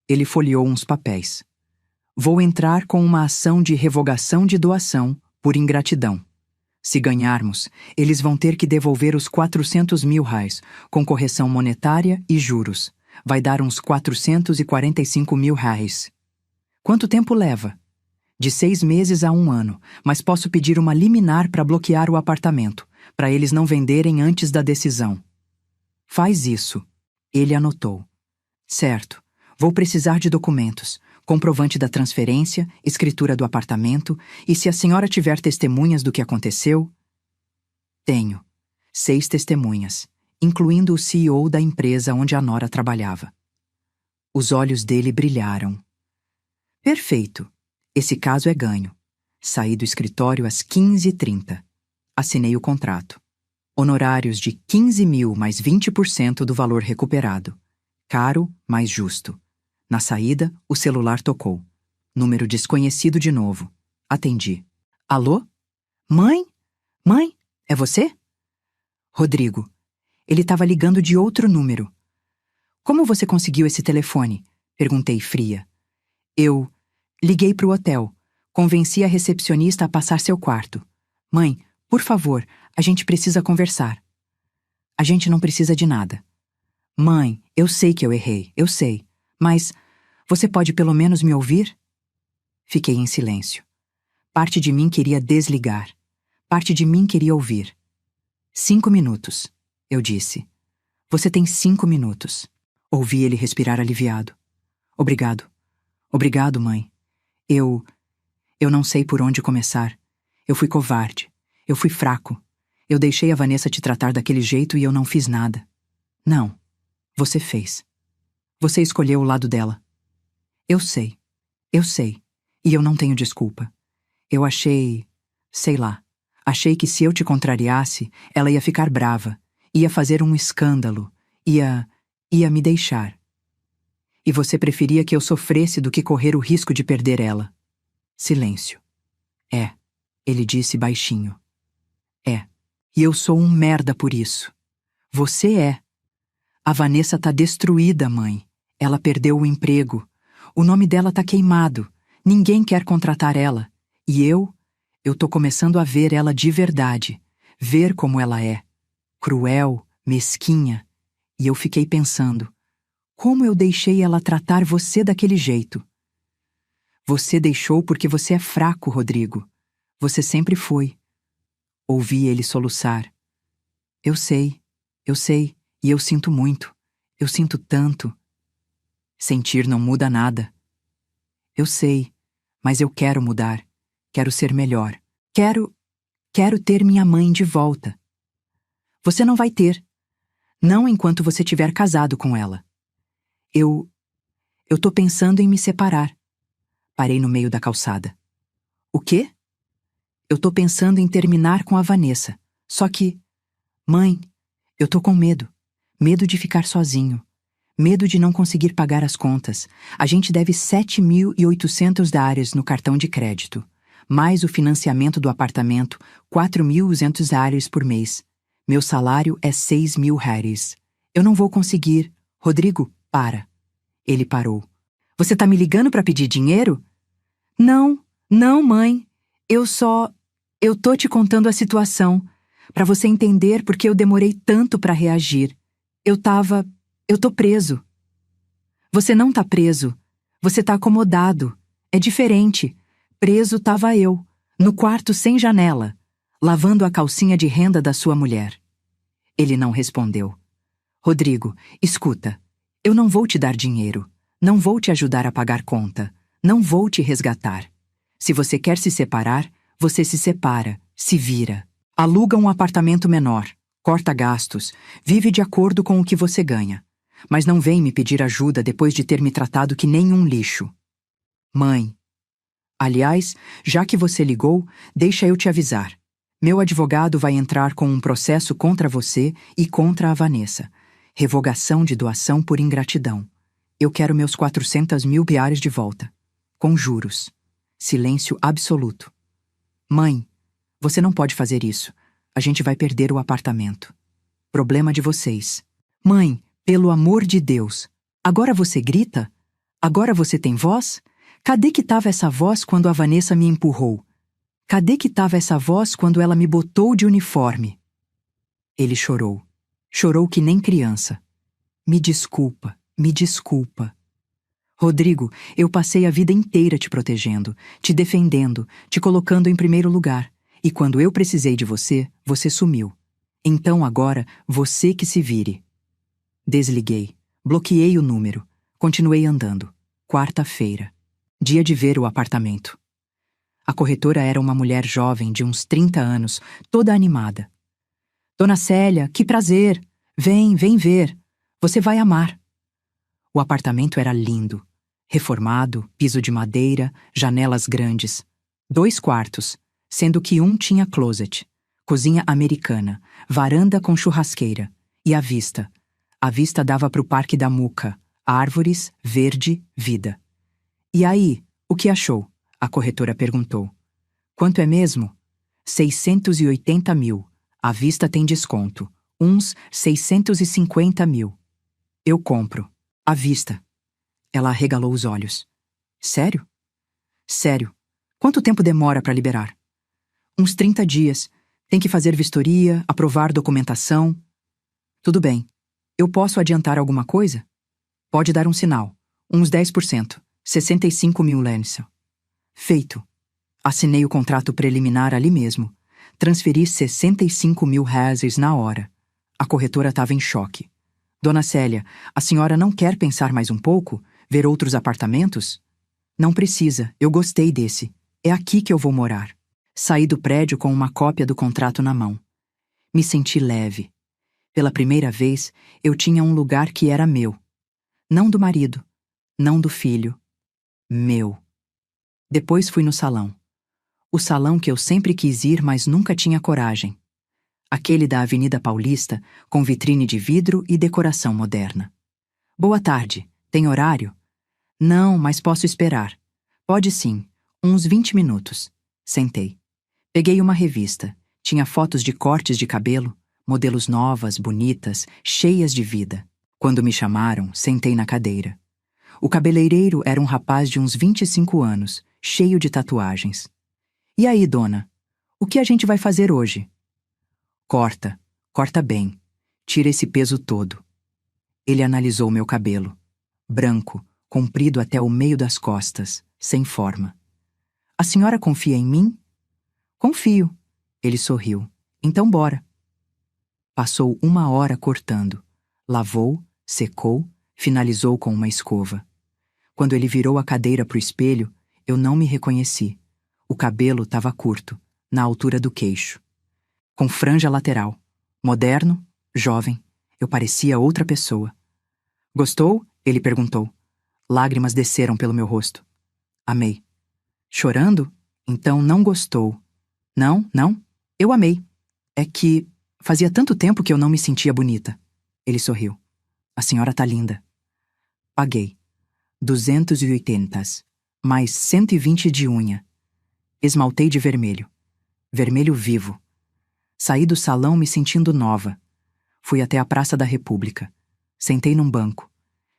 Ele folheou uns papéis. Vou entrar com uma ação de revogação de doação por ingratidão. Se ganharmos, eles vão ter que devolver os 400 mil reais, com correção monetária e juros. Vai dar uns 445 mil reais. Quanto tempo leva? De 6 meses a 1 ano, mas posso pedir uma liminar para bloquear o apartamento, para eles não venderem antes da decisão. Faz isso. Ele anotou. Certo. Vou precisar de documentos, comprovante da transferência, escritura do apartamento, e se a senhora tiver testemunhas do que aconteceu... Tenho. 6 testemunhas, incluindo o CEO da empresa onde a nora trabalhava. Os olhos dele brilharam. Perfeito. Esse caso é ganho. Saí do escritório às 15h30. Assinei o contrato. Honorários de 15 mil mais 20% do valor recuperado. Caro, mais justo. Na saída, o celular tocou. Número desconhecido de novo. Atendi. Alô? Mãe? Mãe, é você? Rodrigo. Ele estava ligando de outro número. Como você conseguiu esse telefone? Perguntei fria. Eu liguei para o hotel. Convenci a recepcionista a passar seu quarto. Mãe, por favor, a gente precisa conversar. A gente não precisa de nada. Mãe, eu sei que eu errei, eu sei. Mas você pode pelo menos me ouvir? Fiquei em silêncio. Parte de mim queria desligar. Parte de mim queria ouvir. 5 minutos, eu disse. Você tem 5 minutos. Ouvi ele respirar aliviado. Obrigado. Obrigado, mãe. Eu não sei por onde começar. Eu fui covarde. Eu fui fraco. Eu deixei a Vanessa te tratar daquele jeito e eu não fiz nada. Não. Você fez. Você escolheu o lado dela. Eu sei. E eu não tenho desculpa. Eu achei... sei lá. Achei que se eu te contrariasse, ela ia ficar brava. Ia fazer um escândalo. Ia me deixar. E você preferia que eu sofresse do que correr o risco de perder ela. Silêncio. É, ele disse baixinho. É. E eu sou um merda por isso. Você é. A Vanessa tá destruída, mãe. Ela perdeu o emprego. O nome dela tá queimado. Ninguém quer contratar ela. E eu tô começando a ver ela de verdade. Ver como ela é. Cruel, mesquinha. E eu fiquei pensando, como eu deixei ela tratar você daquele jeito? Você deixou porque você é fraco, Rodrigo. Você sempre foi. Ouvi ele soluçar. Eu sei, e eu sinto muito. Eu sinto tanto. Sentir não muda nada. Eu sei, mas eu quero mudar. Quero ser melhor. Quero ter minha mãe de volta. Você não vai ter. Não enquanto você tiver casado com ela. Eu tô pensando em me separar. Parei no meio da calçada. O quê? Eu tô pensando em terminar com a Vanessa. Só que... Mãe, eu tô com medo. Medo de ficar sozinho. Medo de não conseguir pagar as contas. A gente deve 7.800 reais no cartão de crédito. Mais o financiamento do apartamento, 4.200 reais por mês. Meu salário é 6.000 reais. Eu não vou conseguir. Rodrigo, para. Ele parou. Você tá me ligando pra pedir dinheiro? Não, mãe. Eu tô te contando a situação, pra você entender porque eu demorei tanto pra reagir. Eu tô preso. Você não tá preso. Você tá acomodado. É diferente. Preso tava eu, no quarto sem janela, lavando a calcinha de renda da sua mulher. Ele não respondeu. Rodrigo, escuta. Eu não vou te dar dinheiro. Não vou te ajudar a pagar conta. Não vou te resgatar. Se você quer se separar, você se separa, se vira. Aluga um apartamento menor, corta gastos, vive de acordo com o que você ganha. Mas não vem me pedir ajuda depois de ter me tratado que nem um lixo. Mãe. Aliás, já que você ligou, deixa eu te avisar. Meu advogado vai entrar com um processo contra você e contra a Vanessa. Revogação de doação por ingratidão. Eu quero meus 400 mil reais de volta. Com juros. Silêncio absoluto. Mãe, você não pode fazer isso. A gente vai perder o apartamento. Problema de vocês. Mãe, pelo amor de Deus. Agora você grita? Agora você tem voz? Cadê que tava essa voz quando a Vanessa me empurrou? Cadê que estava essa voz quando ela me botou de uniforme? Ele chorou. Chorou que nem criança. Me desculpa, me desculpa. Rodrigo, eu passei a vida inteira te protegendo, te defendendo, te colocando em primeiro lugar. E quando eu precisei de você, você sumiu. Então agora, você que se vire. Desliguei. Bloqueei o número. Continuei andando. Quarta-feira. Dia de ver o apartamento. A corretora era uma mulher jovem de uns 30 anos, toda animada. Dona Célia, que prazer! Vem, vem ver. Você vai amar. O apartamento era lindo. Reformado, piso de madeira, janelas grandes. 2 quartos, sendo que um tinha closet, cozinha americana, varanda com churrasqueira. E a vista? A vista dava para o Parque da Muca. Árvores, verde, vida. E aí, o que achou? A corretora perguntou. Quanto é mesmo? 680 mil. À vista tem desconto. Uns 650 mil. Eu compro. À vista. Ela arregalou os olhos. Sério? Sério. Quanto tempo demora para liberar? Uns 30 dias. Tem que fazer vistoria, aprovar documentação. Tudo bem. Eu posso adiantar alguma coisa? Pode dar um sinal. Uns 10%. 65 mil Lenson. Feito. Assinei o contrato preliminar ali mesmo. Transferi 65 mil reais na hora. A corretora estava em choque. Dona Célia, a senhora não quer pensar mais um pouco? Ver outros apartamentos? Não precisa, eu gostei desse. É aqui que eu vou morar. Saí do prédio com uma cópia do contrato na mão. Me senti leve. Pela primeira vez, eu tinha um lugar que era meu. Não do marido, não do filho. Meu. Depois fui no salão. O salão que eu sempre quis ir, mas nunca tinha coragem. Aquele da Avenida Paulista, com vitrine de vidro e decoração moderna. Boa tarde, tem horário? Não, mas posso esperar. Pode sim, uns 20 minutos. Sentei. Peguei uma revista. Tinha fotos de cortes de cabelo, modelos novas, bonitas, cheias de vida. Quando me chamaram, sentei na cadeira. O cabeleireiro era um rapaz de uns 25 anos, cheio de tatuagens. E aí, dona? O que a gente vai fazer hoje? Corta, corta bem. Tira esse peso todo. Ele analisou meu cabelo. Branco, comprido até o meio das costas, sem forma. A senhora confia em mim? Confio. Ele sorriu. Então bora. Passou 1 hora cortando. Lavou, secou, finalizou com uma escova. Quando ele virou a cadeira para o espelho, eu não me reconheci. O cabelo estava curto, na altura do queixo. Com franja lateral. Moderno, jovem, eu parecia outra pessoa. Gostou? Ele perguntou. Lágrimas desceram pelo meu rosto. Amei. Chorando? Então não gostou. Não, não. Eu amei. É que fazia tanto tempo que eu não me sentia bonita. Ele sorriu. A senhora tá linda. Paguei. 280, mais 120 de unha. Esmaltei de vermelho. Vermelho vivo. Saí do salão me sentindo nova. Fui até a Praça da República. Sentei num banco.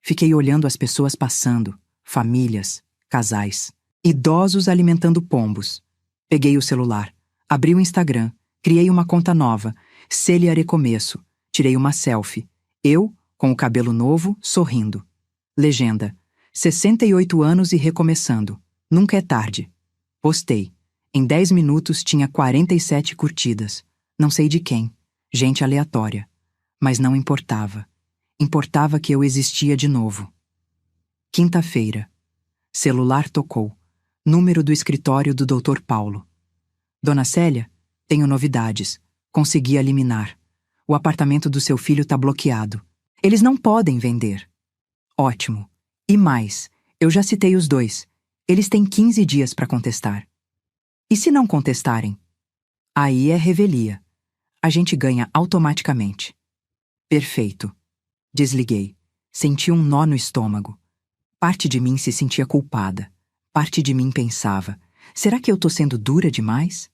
Fiquei olhando as pessoas passando, famílias, casais, idosos alimentando pombos. Peguei o celular, abri o Instagram, criei uma conta nova, Célia Recomeço, tirei uma selfie. Eu, com o cabelo novo, sorrindo. Legenda: 68 anos e recomeçando. Nunca é tarde. Postei. Em 10 minutos tinha 47 curtidas. Não sei de quem. Gente aleatória. Mas não importava. Importava que eu existia de novo. Quinta-feira. Celular tocou. Número do escritório do Dr. Paulo. Dona Célia, tenho novidades. Consegui eliminar. O apartamento do seu filho tá bloqueado. Eles não podem vender. Ótimo. E mais, eu já citei os dois. Eles têm 15 dias para contestar. E se não contestarem? Aí é revelia. A gente ganha automaticamente. Perfeito. Desliguei. Senti um nó no estômago. Parte de mim se sentia culpada. Parte de mim pensava, será que eu tô sendo dura demais?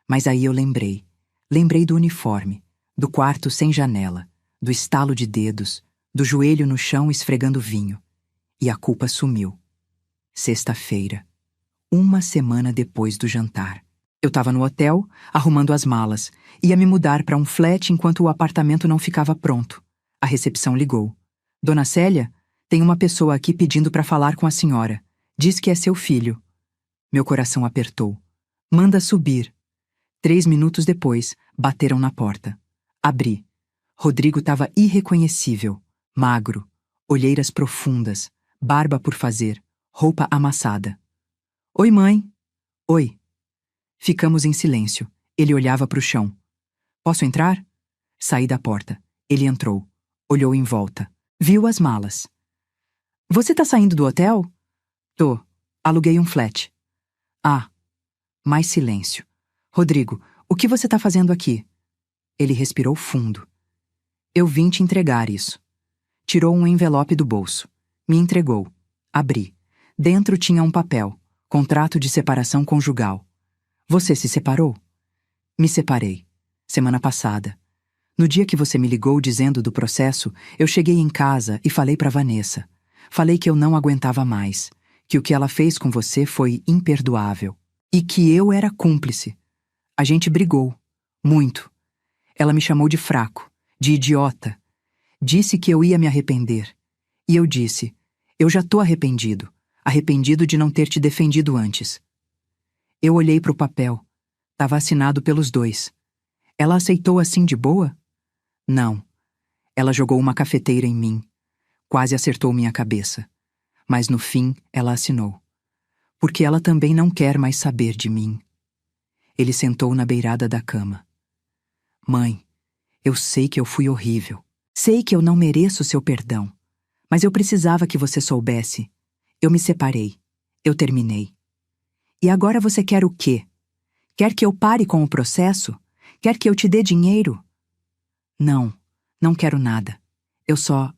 Mas aí eu lembrei. Lembrei do uniforme, do quarto sem janela, do estalo de dedos, do joelho no chão esfregando vinho. E a culpa sumiu. Sexta-feira. 1 semana depois do jantar. Eu estava no hotel, arrumando as malas. Ia me mudar para um flat enquanto o apartamento não ficava pronto. A recepção ligou. Dona Célia, tem uma pessoa aqui pedindo para falar com a senhora. Diz que é seu filho. Meu coração apertou. Manda subir. 3 minutos depois, bateram na porta. Abri. Rodrigo estava irreconhecível, magro, olheiras profundas, barba por fazer, roupa amassada. Oi, mãe. Oi. Ficamos em silêncio. Ele olhava para o chão. Posso entrar? Saí da porta. Ele entrou. Olhou em volta. Viu as malas. Você tá saindo do hotel? Tô. Aluguei um flat. Ah. Mais silêncio. Rodrigo, o que você tá fazendo aqui? Ele respirou fundo. Eu vim te entregar isso. Tirou um envelope do bolso. Me entregou. Abri. Dentro tinha um papel. Contrato de separação conjugal. Você se separou? Me separei. Semana passada. No dia que você me ligou dizendo do processo, eu cheguei em casa e falei para Vanessa. Falei que eu não aguentava mais, que o que ela fez com você foi imperdoável e que eu era cúmplice. A gente brigou. Muito. Ela me chamou de fraco, de idiota. Disse que eu ia me arrepender. E eu disse, eu já tô arrependido. Arrependido de não ter te defendido antes. Eu olhei para o papel. Tava assinado pelos dois. Ela aceitou assim de boa? Não. Ela jogou uma cafeteira em mim. Quase acertou minha cabeça. Mas no fim, ela assinou. Porque ela também não quer mais saber de mim. Ele sentou na beirada da cama. Mãe, eu sei que eu fui horrível. Sei que eu não mereço seu perdão. Mas eu precisava que você soubesse. Eu me separei. Eu terminei. E agora você quer o quê? Quer que eu pare com o processo? Quer que eu te dê dinheiro? Não, não quero nada. Eu só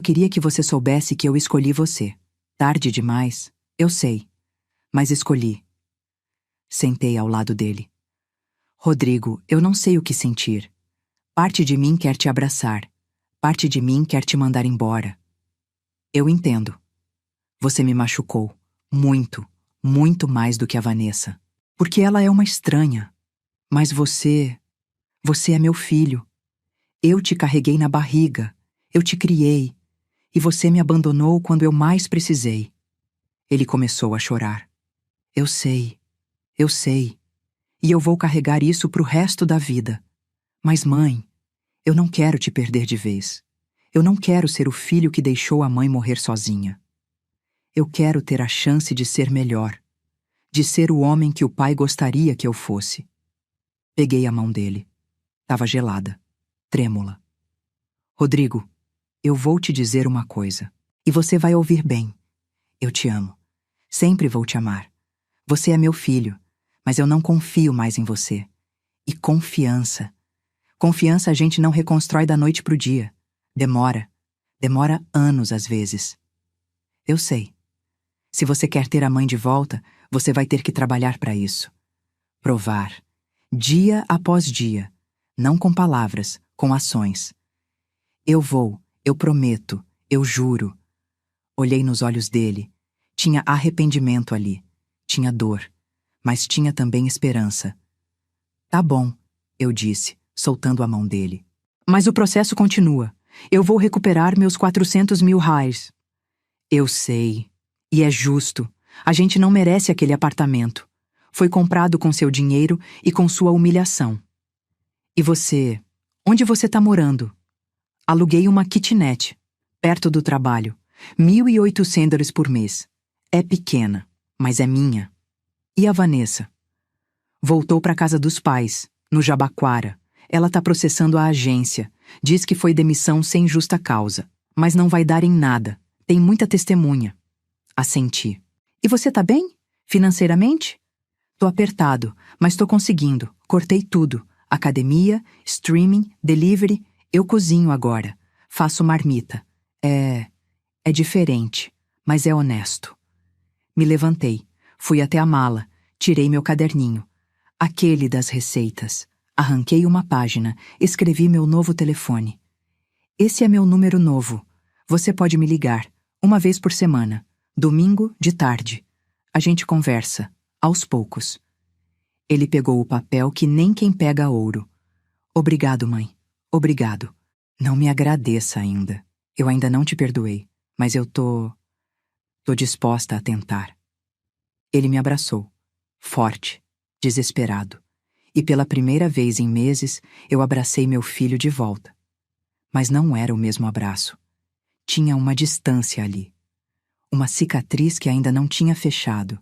queria que você soubesse que eu escolhi você. Tarde demais, eu sei. Mas escolhi. Sentei ao lado dele. Rodrigo, eu não sei o que sentir. Parte de mim quer te abraçar. Parte de mim quer te mandar embora. Eu entendo. Você me machucou. Muito, muito mais do que a Vanessa. Porque ela é uma estranha. Mas você é meu filho. Eu te carreguei na barriga. Eu te criei. E você me abandonou quando eu mais precisei. Ele começou a chorar. Eu sei. E eu vou carregar isso pro resto da vida. Mas, mãe, eu não quero te perder de vez. Eu não quero ser o filho que deixou a mãe morrer sozinha. Eu quero ter a chance de ser melhor. De ser o homem que o pai gostaria que eu fosse. Peguei a mão dele. Tava gelada. Trêmula. Rodrigo, eu vou te dizer uma coisa. E você vai ouvir bem. Eu te amo. Sempre vou te amar. Você é meu filho, mas eu não confio mais em você. E confiança. Confiança a gente não reconstrói da noite pro dia. Demora. Demora anos às vezes. Eu sei. Se você quer ter a mãe de volta, você vai ter que trabalhar para isso. Provar. Dia após dia. Não com palavras, com ações. Eu vou, eu prometo, eu juro. Olhei nos olhos dele. Tinha arrependimento ali. Tinha dor. Mas tinha também esperança. Tá bom, eu disse, soltando a mão dele. Mas o processo continua. Eu vou recuperar meus 400 mil reais. Eu sei. E é justo. A gente não merece aquele apartamento. Foi comprado com seu dinheiro e com sua humilhação. E você? Onde você tá morando? Aluguei uma kitnet, perto do trabalho. 1.800 dólares por mês. É pequena, mas é minha. E a Vanessa? Voltou para casa dos pais, no Jabaquara. Ela tá processando a agência. Diz que foi demissão sem justa causa. Mas não vai dar em nada. Tem muita testemunha. Assenti. E você tá bem? Financeiramente? Tô apertado, mas tô conseguindo. Cortei tudo. Academia, streaming, delivery. Eu cozinho agora. Faço marmita. É diferente, mas é honesto. Me levantei. Fui até a mala. Tirei meu caderninho. Aquele das receitas. Arranquei uma página. Escrevi meu novo telefone. Esse é meu número novo. Você pode me ligar. Uma vez por semana. Domingo, de tarde. A gente conversa. Aos poucos. Ele pegou o papel que nem quem pega ouro. Obrigado, mãe. Obrigado. Não me agradeça ainda. Eu ainda não te perdoei, mas eu tô disposta a tentar. Ele me abraçou, forte, desesperado, e pela primeira vez em meses eu abracei meu filho de volta. Mas não era o mesmo abraço. Tinha uma distância ali. Uma cicatriz que ainda não tinha fechado.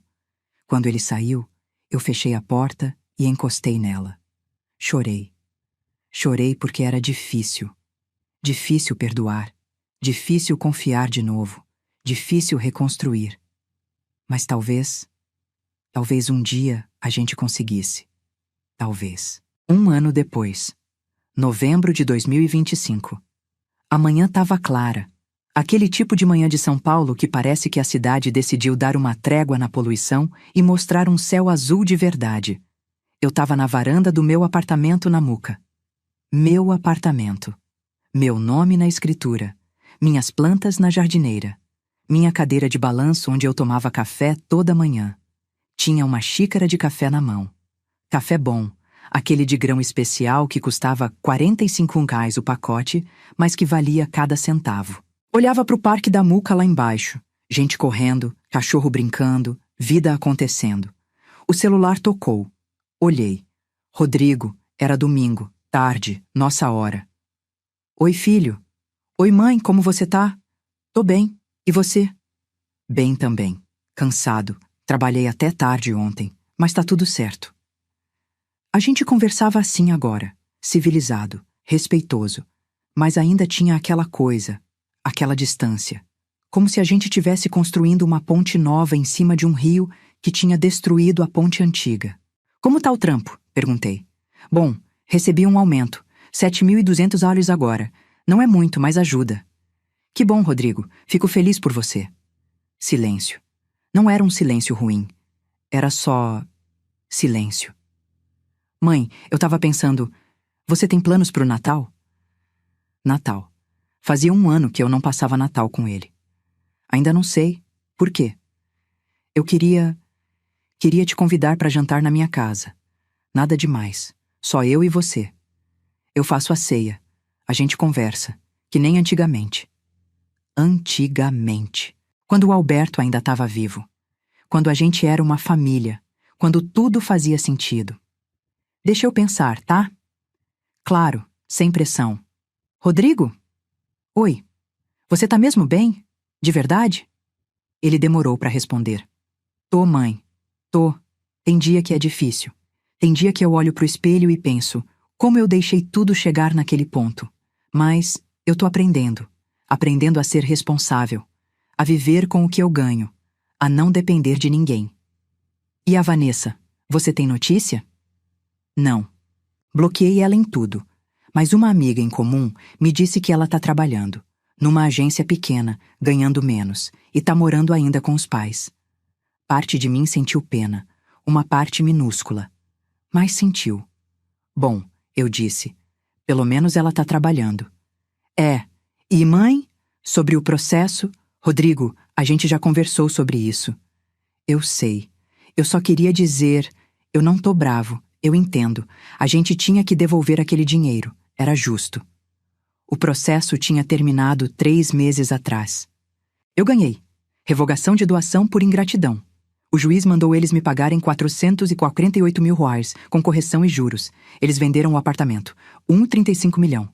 Quando ele saiu, eu fechei a porta e encostei nela. Chorei. Chorei porque era difícil. Difícil perdoar. Difícil confiar de novo. Difícil reconstruir. Mas talvez um dia a gente conseguisse. Talvez. 1 ano depois. Novembro de 2025. A manhã estava clara. Aquele tipo de manhã de São Paulo que parece que a cidade decidiu dar uma trégua na poluição e mostrar um céu azul de verdade. Eu estava na varanda do meu apartamento na Muca. Meu apartamento. Meu nome na escritura. Minhas plantas na jardineira. Minha cadeira de balanço onde eu tomava café toda manhã. Tinha uma xícara de café na mão. Café bom, aquele de grão especial que custava R$ 45 o pacote, mas que valia cada centavo. Olhava para o parque da Muca lá embaixo. Gente correndo, cachorro brincando, vida acontecendo. O celular tocou. Olhei. Rodrigo, era domingo, tarde, nossa hora. Oi, filho. Oi, mãe, como você tá? Tô bem. E você? Bem também. Cansado. Trabalhei até tarde ontem, mas tá tudo certo. A gente conversava assim agora, civilizado, respeitoso, mas ainda tinha aquela coisa, aquela distância, como se a gente tivesse construindo uma ponte nova em cima de um rio que tinha destruído a ponte antiga. Como tá o trampo? Perguntei. Bom, recebi um aumento, 7.200 alhos agora. Não é muito, mas ajuda. Que bom, Rodrigo, fico feliz por você. Silêncio. Não era um silêncio ruim. Era só silêncio. Mãe, eu tava pensando, você tem planos pro Natal? Natal. Fazia 1 ano que eu não passava Natal com ele. Ainda não sei. Por quê? Eu queria te convidar para jantar na minha casa. Nada demais. Só eu e você. Eu faço a ceia. A gente conversa. Que nem antigamente. Antigamente. Quando o Alberto ainda estava vivo. Quando a gente era uma família. Quando tudo fazia sentido. Deixa eu pensar, tá? Claro, sem pressão. Rodrigo? Oi. Você tá mesmo bem? De verdade? Ele demorou para responder. Tô, mãe. Tô. Tem dia que é difícil. Tem dia que eu olho pro espelho e penso, como eu deixei tudo chegar naquele ponto. Mas eu tô aprendendo. Aprendendo a ser responsável. A viver com o que eu ganho. A não depender de ninguém. E a Vanessa? Você tem notícia? Não. Bloqueei ela em tudo. Mas uma amiga em comum me disse que ela tá trabalhando. Numa agência pequena, ganhando menos. E tá morando ainda com os pais. Parte de mim sentiu pena. Uma parte minúscula. Mas sentiu. Bom, eu disse. Pelo menos ela tá trabalhando. É. E mãe? Sobre o processo? Rodrigo, a gente já conversou sobre isso. Eu sei. Eu só queria dizer... Eu não tô bravo. Eu entendo. A gente tinha que devolver aquele dinheiro. Era justo. O processo tinha terminado 3 meses atrás. Eu ganhei. Revogação de doação por ingratidão. O juiz mandou eles me pagarem 448 mil reais, com correção e juros. Eles venderam o apartamento. 1,35 milhão.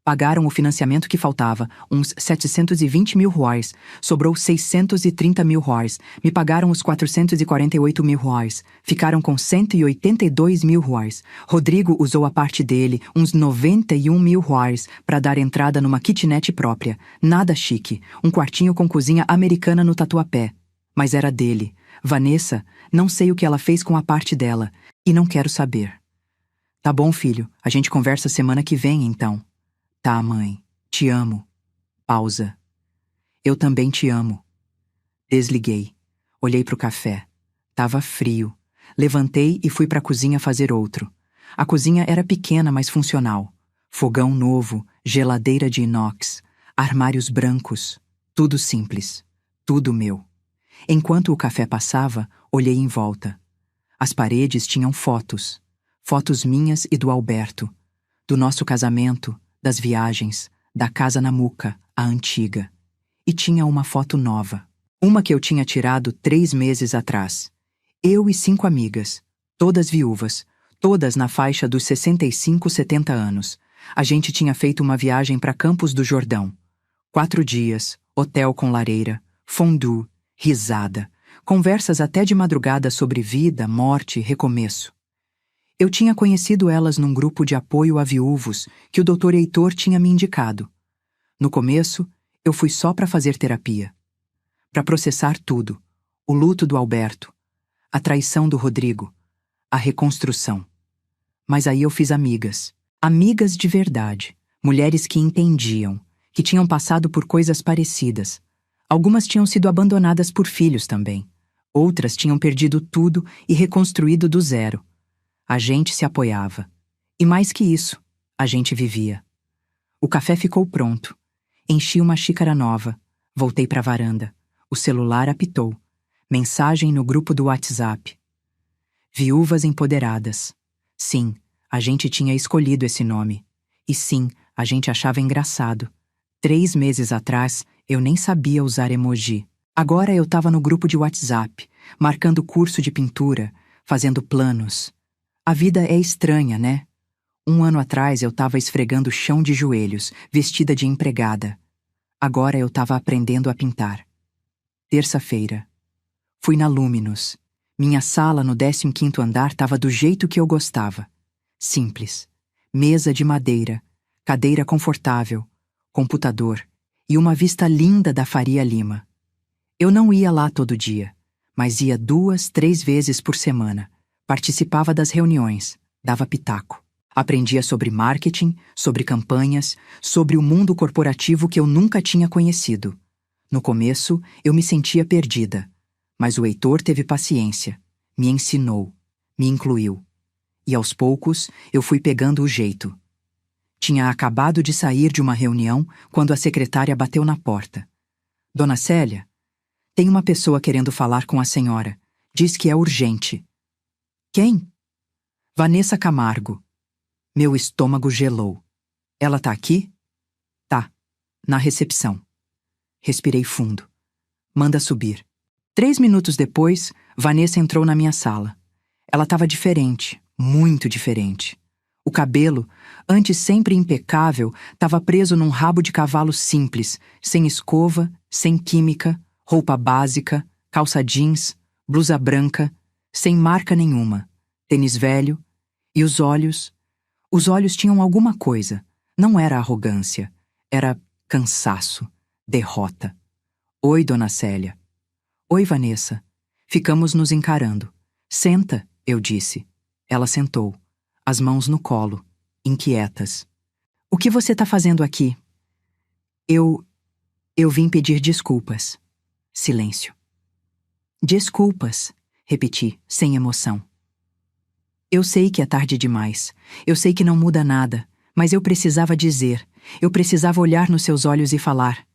Pagaram o financiamento que faltava, uns 720 mil reais. Sobrou 630 mil reais. Me pagaram os 448 mil reais. Ficaram com 182 mil reais. Rodrigo usou a parte dele, uns 91 mil reais, para dar entrada numa kitnet própria. Nada chique. Um quartinho com cozinha americana no Tatuapé. Mas era dele. Vanessa, não sei o que ela fez com a parte dela. E não quero saber. Tá bom, filho. A gente conversa semana que vem, então. Tá, mãe. Te amo. Pausa. Eu também te amo. Desliguei. Olhei pro café. Tava frio. Levantei e fui pra cozinha fazer outro. A cozinha era pequena, mas funcional. Fogão novo, geladeira de inox, armários brancos. Tudo simples. Tudo meu. Enquanto o café passava, olhei em volta. As paredes tinham fotos. Fotos minhas e do Alberto. Do nosso casamento, das viagens, da casa na Muca, a antiga. E tinha uma foto nova. Uma que eu tinha tirado 3 meses atrás. Eu e 5 amigas, todas viúvas, todas na faixa dos 65, 70 anos. A gente tinha feito uma viagem para Campos do Jordão. 4 dias, hotel com lareira, fondue, risada, conversas até de madrugada sobre vida, morte, recomeço. Eu tinha conhecido elas num grupo de apoio a viúvos que o Dr. Heitor tinha me indicado. No começo, eu fui só para fazer terapia. Para processar tudo. O luto do Alberto, a traição do Rodrigo, a reconstrução. Mas aí eu fiz amigas. Amigas de verdade. Mulheres que entendiam, que tinham passado por coisas parecidas. Algumas tinham sido abandonadas por filhos também. Outras tinham perdido tudo e reconstruído do zero. A gente se apoiava. E mais que isso, a gente vivia. O café ficou pronto. Enchi uma xícara nova. Voltei para a varanda. O celular apitou. Mensagem no grupo do WhatsApp. Viúvas empoderadas. Sim, a gente tinha escolhido esse nome. E sim, a gente achava engraçado. 3 meses atrás, eu nem sabia usar emoji. Agora eu estava no grupo de WhatsApp, marcando curso de pintura, fazendo planos. A vida é estranha, né? 1 ano atrás eu estava esfregando o chão de joelhos, vestida de empregada. Agora eu estava aprendendo a pintar. Terça-feira. Fui na Luminous. Minha sala no 15º andar estava do jeito que eu gostava. Simples. Mesa de madeira, cadeira confortável, computador e uma vista linda da Faria Lima. Eu não ia lá todo dia, mas ia 2, 3 vezes por semana. Participava das reuniões, dava pitaco. Aprendia sobre marketing, sobre campanhas, sobre o mundo corporativo que eu nunca tinha conhecido. No começo, eu me sentia perdida, mas o Heitor teve paciência, me ensinou, me incluiu. E aos poucos, eu fui pegando o jeito. Tinha acabado de sair de uma reunião quando a secretária bateu na porta. Dona Célia, tem uma pessoa querendo falar com a senhora. Diz que é urgente. Quem? Vanessa Camargo. Meu estômago gelou. Ela tá aqui? Tá, na recepção. Respirei fundo. Manda subir. 3 minutos depois, Vanessa entrou na minha sala. Ela estava diferente, muito diferente. O cabelo, antes sempre impecável, estava preso num rabo de cavalo simples, sem escova, sem química, roupa básica, calça jeans, blusa branca, sem marca nenhuma, tênis velho, e os olhos tinham alguma coisa. Não era arrogância, era cansaço, derrota. Oi, Dona Célia. Oi, Vanessa. Ficamos nos encarando. Senta, eu disse. Ela sentou, as mãos no colo, inquietas. O que você tá fazendo aqui? Eu vim pedir desculpas. Silêncio. Desculpas, repeti, sem emoção. Eu sei que é tarde demais. Eu sei que não muda nada, mas eu precisava dizer. Eu precisava olhar nos seus olhos e falar.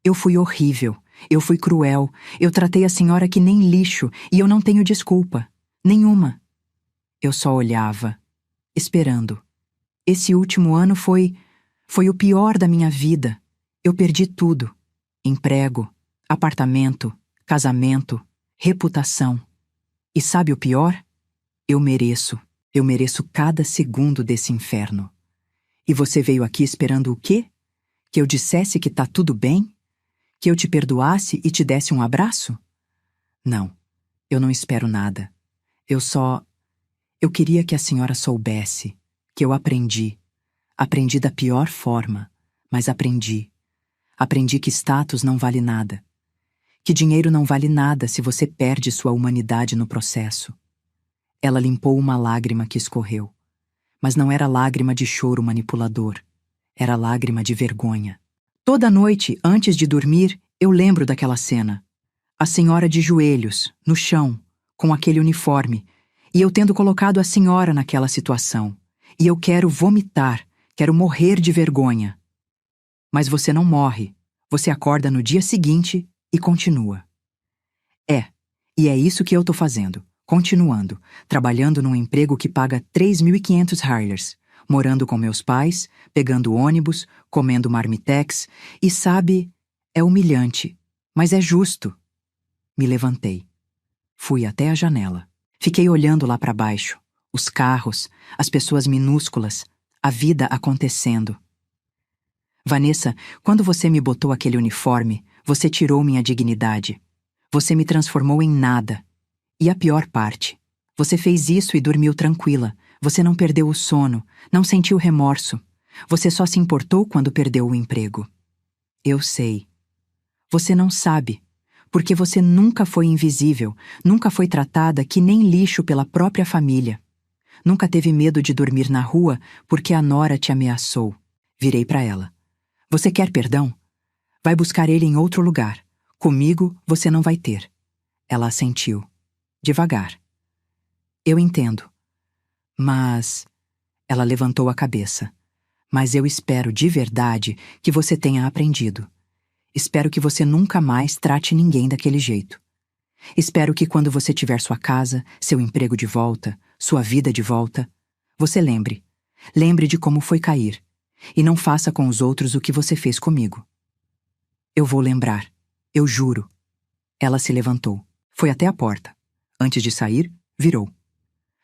Eu fui horrível. Eu fui cruel. Eu tratei a senhora que nem lixo e eu não tenho desculpa. Nenhuma. Eu só olhava, esperando. Esse último ano foi o pior da minha vida. Eu perdi tudo. Emprego, apartamento, casamento, reputação. E sabe o pior? Eu mereço cada segundo desse inferno. E você veio aqui esperando o quê? Que eu dissesse que tá tudo bem? Que eu te perdoasse e te desse um abraço? Não, eu não espero nada. Eu queria que a senhora soubesse que eu aprendi. Aprendi da pior forma, mas aprendi. Aprendi que status não vale nada. Que dinheiro não vale nada se você perde sua humanidade no processo. Ela limpou uma lágrima que escorreu. Mas não era lágrima de choro manipulador. Era lágrima de vergonha. Toda noite, antes de dormir, eu lembro daquela cena. A senhora de joelhos, no chão, com aquele uniforme, e eu tendo colocado a senhora naquela situação. E eu quero vomitar, quero morrer de vergonha. Mas você não morre. Você acorda no dia seguinte e continua. E é isso que eu tô fazendo. Continuando, trabalhando num emprego que paga 3.500 Harlers, morando com meus pais, pegando ônibus, comendo marmitex, e sabe, é humilhante, mas é justo. Me levantei. Fui até a janela. Fiquei olhando lá para baixo, os carros, as pessoas minúsculas, a vida acontecendo. Vanessa, quando você me botou aquele uniforme, você tirou minha dignidade. Você me transformou em nada. E a pior parte, você fez isso e dormiu tranquila. Você não perdeu o sono, não sentiu remorso. Você só se importou quando perdeu o emprego. Eu sei. Você não sabe, porque você nunca foi invisível, nunca foi tratada que nem lixo pela própria família. Nunca teve medo de dormir na rua porque a nora te ameaçou. Virei para ela. Você quer perdão? Vai buscar ele em outro lugar. Comigo você não vai ter. Ela assentiu. Devagar. Eu entendo. Mas... Ela levantou a cabeça. Mas eu espero de verdade que você tenha aprendido. Espero que você nunca mais trate ninguém daquele jeito. Espero que quando você tiver sua casa, seu emprego de volta, sua vida de volta, você lembre. Lembre de como foi cair. E não faça com os outros o que você fez comigo. Eu vou lembrar. Eu juro. Ela se levantou. Foi até a porta. Antes de sair, virou.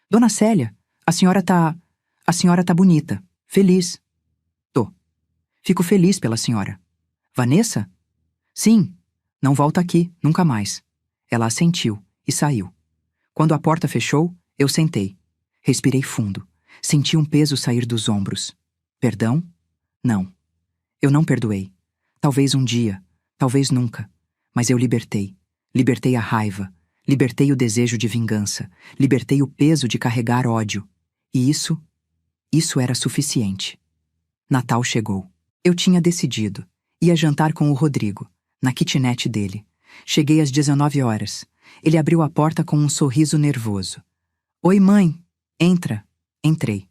Dona Célia, a senhora tá bonita. Feliz. Tô. Fico feliz pela senhora. Vanessa? Sim. Não volta aqui, nunca mais. Ela assentiu e saiu. Quando a porta fechou, eu sentei. Respirei fundo. Senti um peso sair dos ombros. Perdão? Não. Eu não perdoei. Talvez um dia, talvez nunca. Mas eu libertei. Libertei a raiva. Libertei o desejo de vingança. Libertei o peso de carregar ódio. E isso era suficiente. Natal chegou. Eu tinha decidido. Ia jantar com o Rodrigo, na kitnet dele. Cheguei às 19 horas. Ele abriu a porta com um sorriso nervoso. Oi, mãe. Entra. Entrei.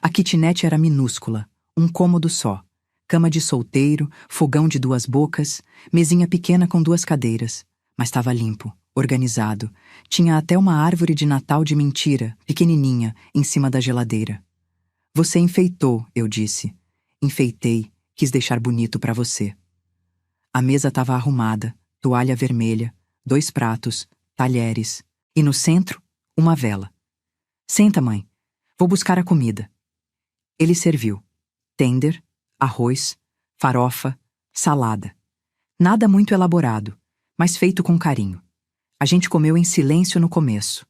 A kitnet era minúscula, um cômodo só. Cama de solteiro, fogão de 2 bocas, mesinha pequena com 2 cadeiras. Mas estava limpo, organizado. Tinha até uma árvore de Natal de mentira, pequenininha, em cima da geladeira. Você enfeitou, eu disse. Enfeitei, quis deixar bonito para você. A mesa estava arrumada, toalha vermelha, 2 pratos, talheres. E no centro, uma vela. Senta, mãe. Vou buscar a comida. Ele serviu. Tender, arroz, farofa, salada. Nada muito elaborado, mas feito com carinho. A gente comeu em silêncio no começo.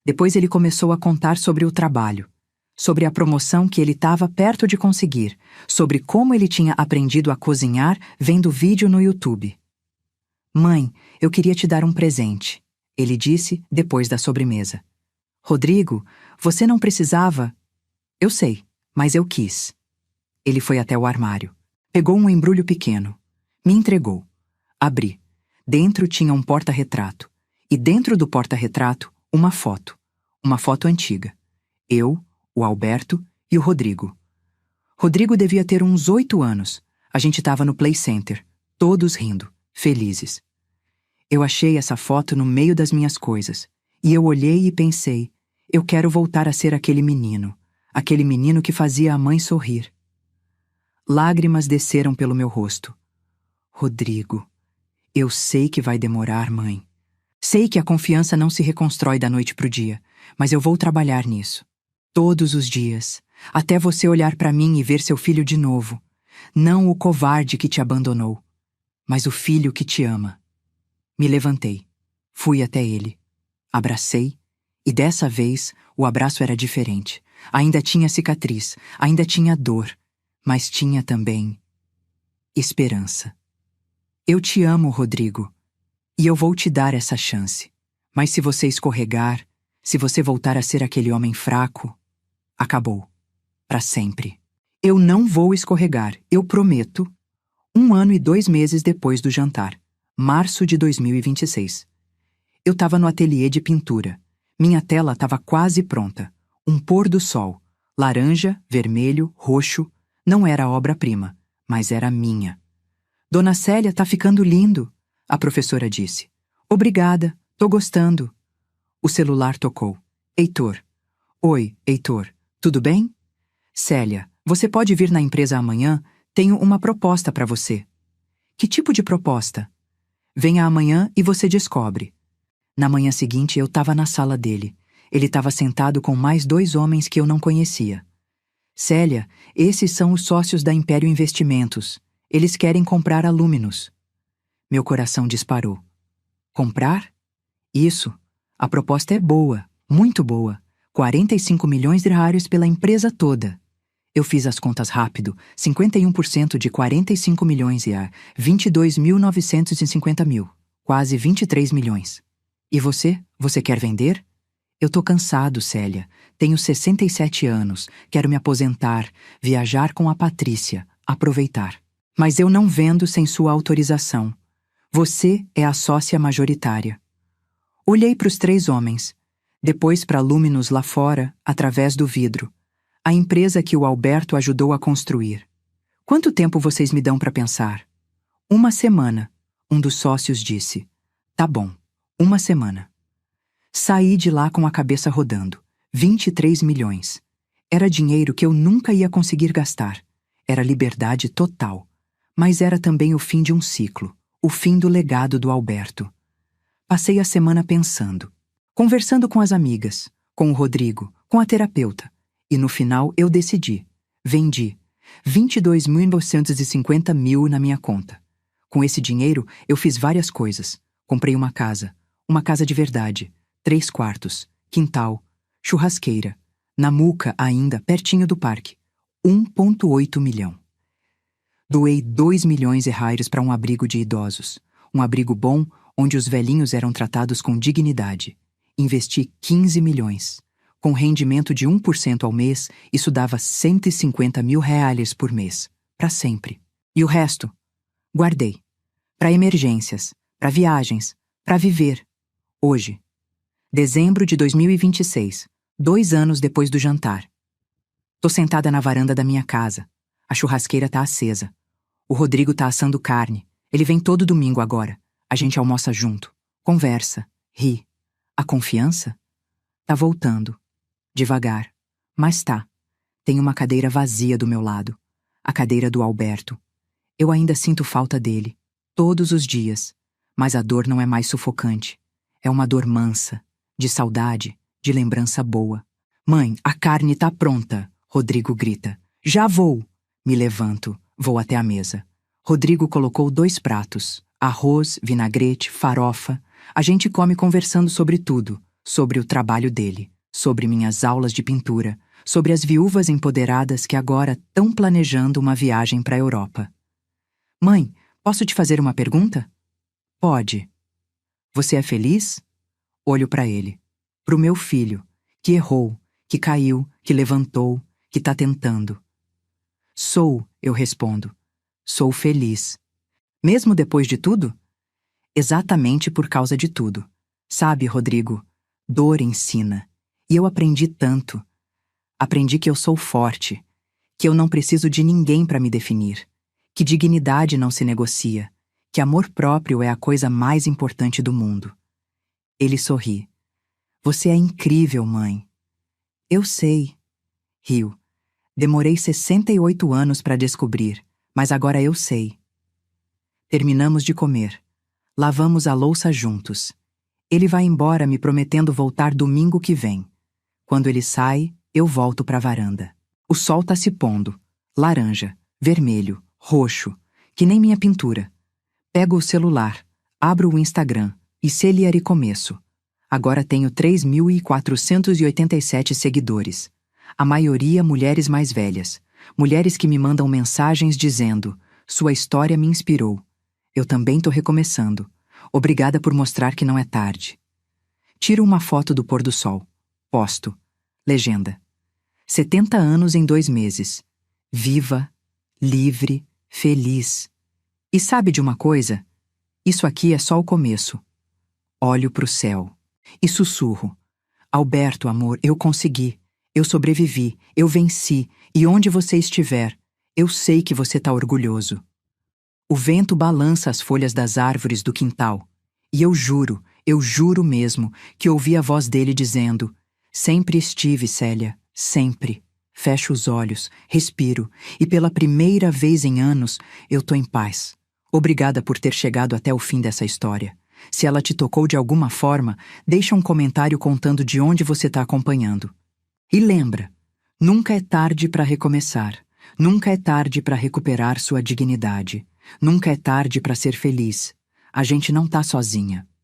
Depois ele começou a contar sobre o trabalho, sobre a promoção que ele estava perto de conseguir, sobre como ele tinha aprendido a cozinhar vendo vídeo no YouTube. Mãe, eu queria te dar um presente, ele disse depois da sobremesa. Rodrigo, você não precisava... Eu sei, mas eu quis. Ele foi até o armário. Pegou um embrulho pequeno. Me entregou. Abri. Dentro tinha um porta-retrato. E dentro do porta-retrato, uma foto. Uma foto antiga. Eu, o Alberto e o Rodrigo. Rodrigo devia ter uns 8 anos. A gente estava no Play Center, todos rindo, felizes. Eu achei essa foto no meio das minhas coisas. E eu olhei e pensei, eu quero voltar a ser aquele menino que fazia a mãe sorrir. Lágrimas desceram pelo meu rosto. Rodrigo, eu sei que vai demorar, mãe. Sei que a confiança não se reconstrói da noite pro dia, mas eu vou trabalhar nisso. Todos os dias, até você olhar para mim e ver seu filho de novo. Não o covarde que te abandonou, mas o filho que te ama. Me levantei. Fui até ele. Abracei, e dessa vez o abraço era diferente. Ainda tinha cicatriz, ainda tinha dor, mas tinha também esperança. Eu te amo, Rodrigo, e eu vou te dar essa chance. Mas se você escorregar, se você voltar a ser aquele homem fraco, acabou. Para sempre. Eu não vou escorregar, eu prometo. 1 ano e 2 meses depois do jantar, março de 2026. Eu estava no ateliê de pintura. Minha tela estava quase pronta. Um pôr do sol, laranja, vermelho, roxo. Não era obra-prima, mas era minha. Dona Célia tá ficando lindo, a professora disse. Obrigada, tô gostando. O celular tocou. Heitor. Oi, Heitor. Tudo bem? Célia, você pode vir na empresa amanhã? Tenho uma proposta para você. Que tipo de proposta? Venha amanhã e você descobre. Na manhã seguinte eu estava na sala dele. Ele estava sentado com mais 2 homens que eu não conhecia. Célia, esses são os sócios da Império Investimentos. Eles querem comprar a Luminous. Meu coração disparou. Comprar? Isso. A proposta é boa, muito boa. 45 milhões de reais pela empresa toda. Eu fiz as contas rápido. 51% de 45 milhões é 22.950 mil. Quase 23 milhões. E você? Você quer vender? Eu tô cansado, Célia. Tenho 67 anos. Quero me aposentar, viajar com a Patrícia, aproveitar. Mas eu não vendo sem sua autorização. Você é a sócia majoritária. Olhei para os 3 homens. Depois para a Luminous lá fora, através do vidro. A empresa que o Alberto ajudou a construir. Quanto tempo vocês me dão para pensar? 1 semana, um dos sócios disse. Tá bom, 1 semana. Saí de lá com a cabeça rodando. 23 milhões. Era dinheiro que eu nunca ia conseguir gastar. Era liberdade total. Mas era também o fim de um ciclo. O fim do legado do Alberto. Passei a semana pensando. Conversando com as amigas, com o Rodrigo, com a terapeuta. E no final eu decidi. Vendi. 22.950 mil na minha conta. Com esse dinheiro eu fiz várias coisas. Comprei uma casa de verdade. 3 quartos, quintal, churrasqueira. Na Muca ainda, pertinho do parque. 1,8 milhão. Doei 2 milhões de reais para um abrigo de idosos. Um abrigo bom, onde os velhinhos eram tratados com dignidade. Investi 15 milhões. Com rendimento de 1% ao mês, isso dava 150 mil reais por mês. Para sempre. E o resto? Guardei. Para emergências, para viagens, para viver. Hoje. Dezembro de 2026. 2 anos depois do jantar. Tô sentada na varanda da minha casa. A churrasqueira tá acesa. O Rodrigo tá assando carne. Ele vem todo domingo agora. A gente almoça junto. Conversa. Ri. A confiança? Tá voltando. Devagar. Mas tá. Tem uma cadeira vazia do meu lado. A cadeira do Alberto. Eu ainda sinto falta dele. Todos os dias. Mas a dor não é mais sufocante. É uma dor mansa. De saudade. De lembrança boa. Mãe, a carne tá pronta. Rodrigo grita. Já vou. Me levanto. Vou até a mesa. Rodrigo colocou 2 pratos. Arroz, vinagrete, farofa. A gente come conversando sobre tudo. Sobre o trabalho dele. Sobre minhas aulas de pintura. Sobre as viúvas empoderadas que agora estão planejando uma viagem para a Europa. Mãe, posso te fazer uma pergunta? Pode. Você é feliz? Olho para ele. Pro meu filho, que errou, que caiu, que levantou, que tá tentando. Sou, eu respondo. Sou feliz. Mesmo depois de tudo? Exatamente por causa de tudo. Sabe, Rodrigo, dor ensina. E eu aprendi tanto. Aprendi que eu sou forte, que eu não preciso de ninguém para me definir, que dignidade não se negocia, que amor próprio é a coisa mais importante do mundo. Ele sorri. Você é incrível, mãe. Eu sei. Riu. Demorei 68 anos para descobrir, mas agora eu sei. Terminamos de comer. Lavamos a louça juntos. Ele vai embora me prometendo voltar domingo que vem. Quando ele sai, eu volto para a varanda. O sol tá se pondo. Laranja, vermelho, roxo, que nem minha pintura. Pego o celular, abro o Instagram e Celia e começo. Agora tenho 3.487 seguidores. A maioria mulheres mais velhas. Mulheres que me mandam mensagens dizendo: sua história me inspirou. Eu também tô recomeçando. Obrigada por mostrar que não é tarde. Tiro uma foto do pôr do sol. Posto. Legenda. 70 anos em 2 meses. Viva, livre, feliz. E sabe de uma coisa? Isso aqui é só o começo. Olho pro céu. E sussurro. Alberto, amor, eu consegui. Eu sobrevivi. Eu venci. E onde você estiver, eu sei que você tá orgulhoso. O vento balança as folhas das árvores do quintal. E eu juro, Eu juro mesmo que ouvi a voz dele dizendo: sempre estive, Célia, sempre. Fecho os olhos, respiro, e pela primeira vez em anos, eu tô em paz. Obrigada por ter chegado até o fim dessa história. Se ela te tocou de alguma forma, deixa um comentário contando de onde você está acompanhando. E lembra, nunca é tarde para recomeçar. Nunca é tarde para recuperar sua dignidade. Nunca é tarde para ser feliz. A gente não tá sozinha.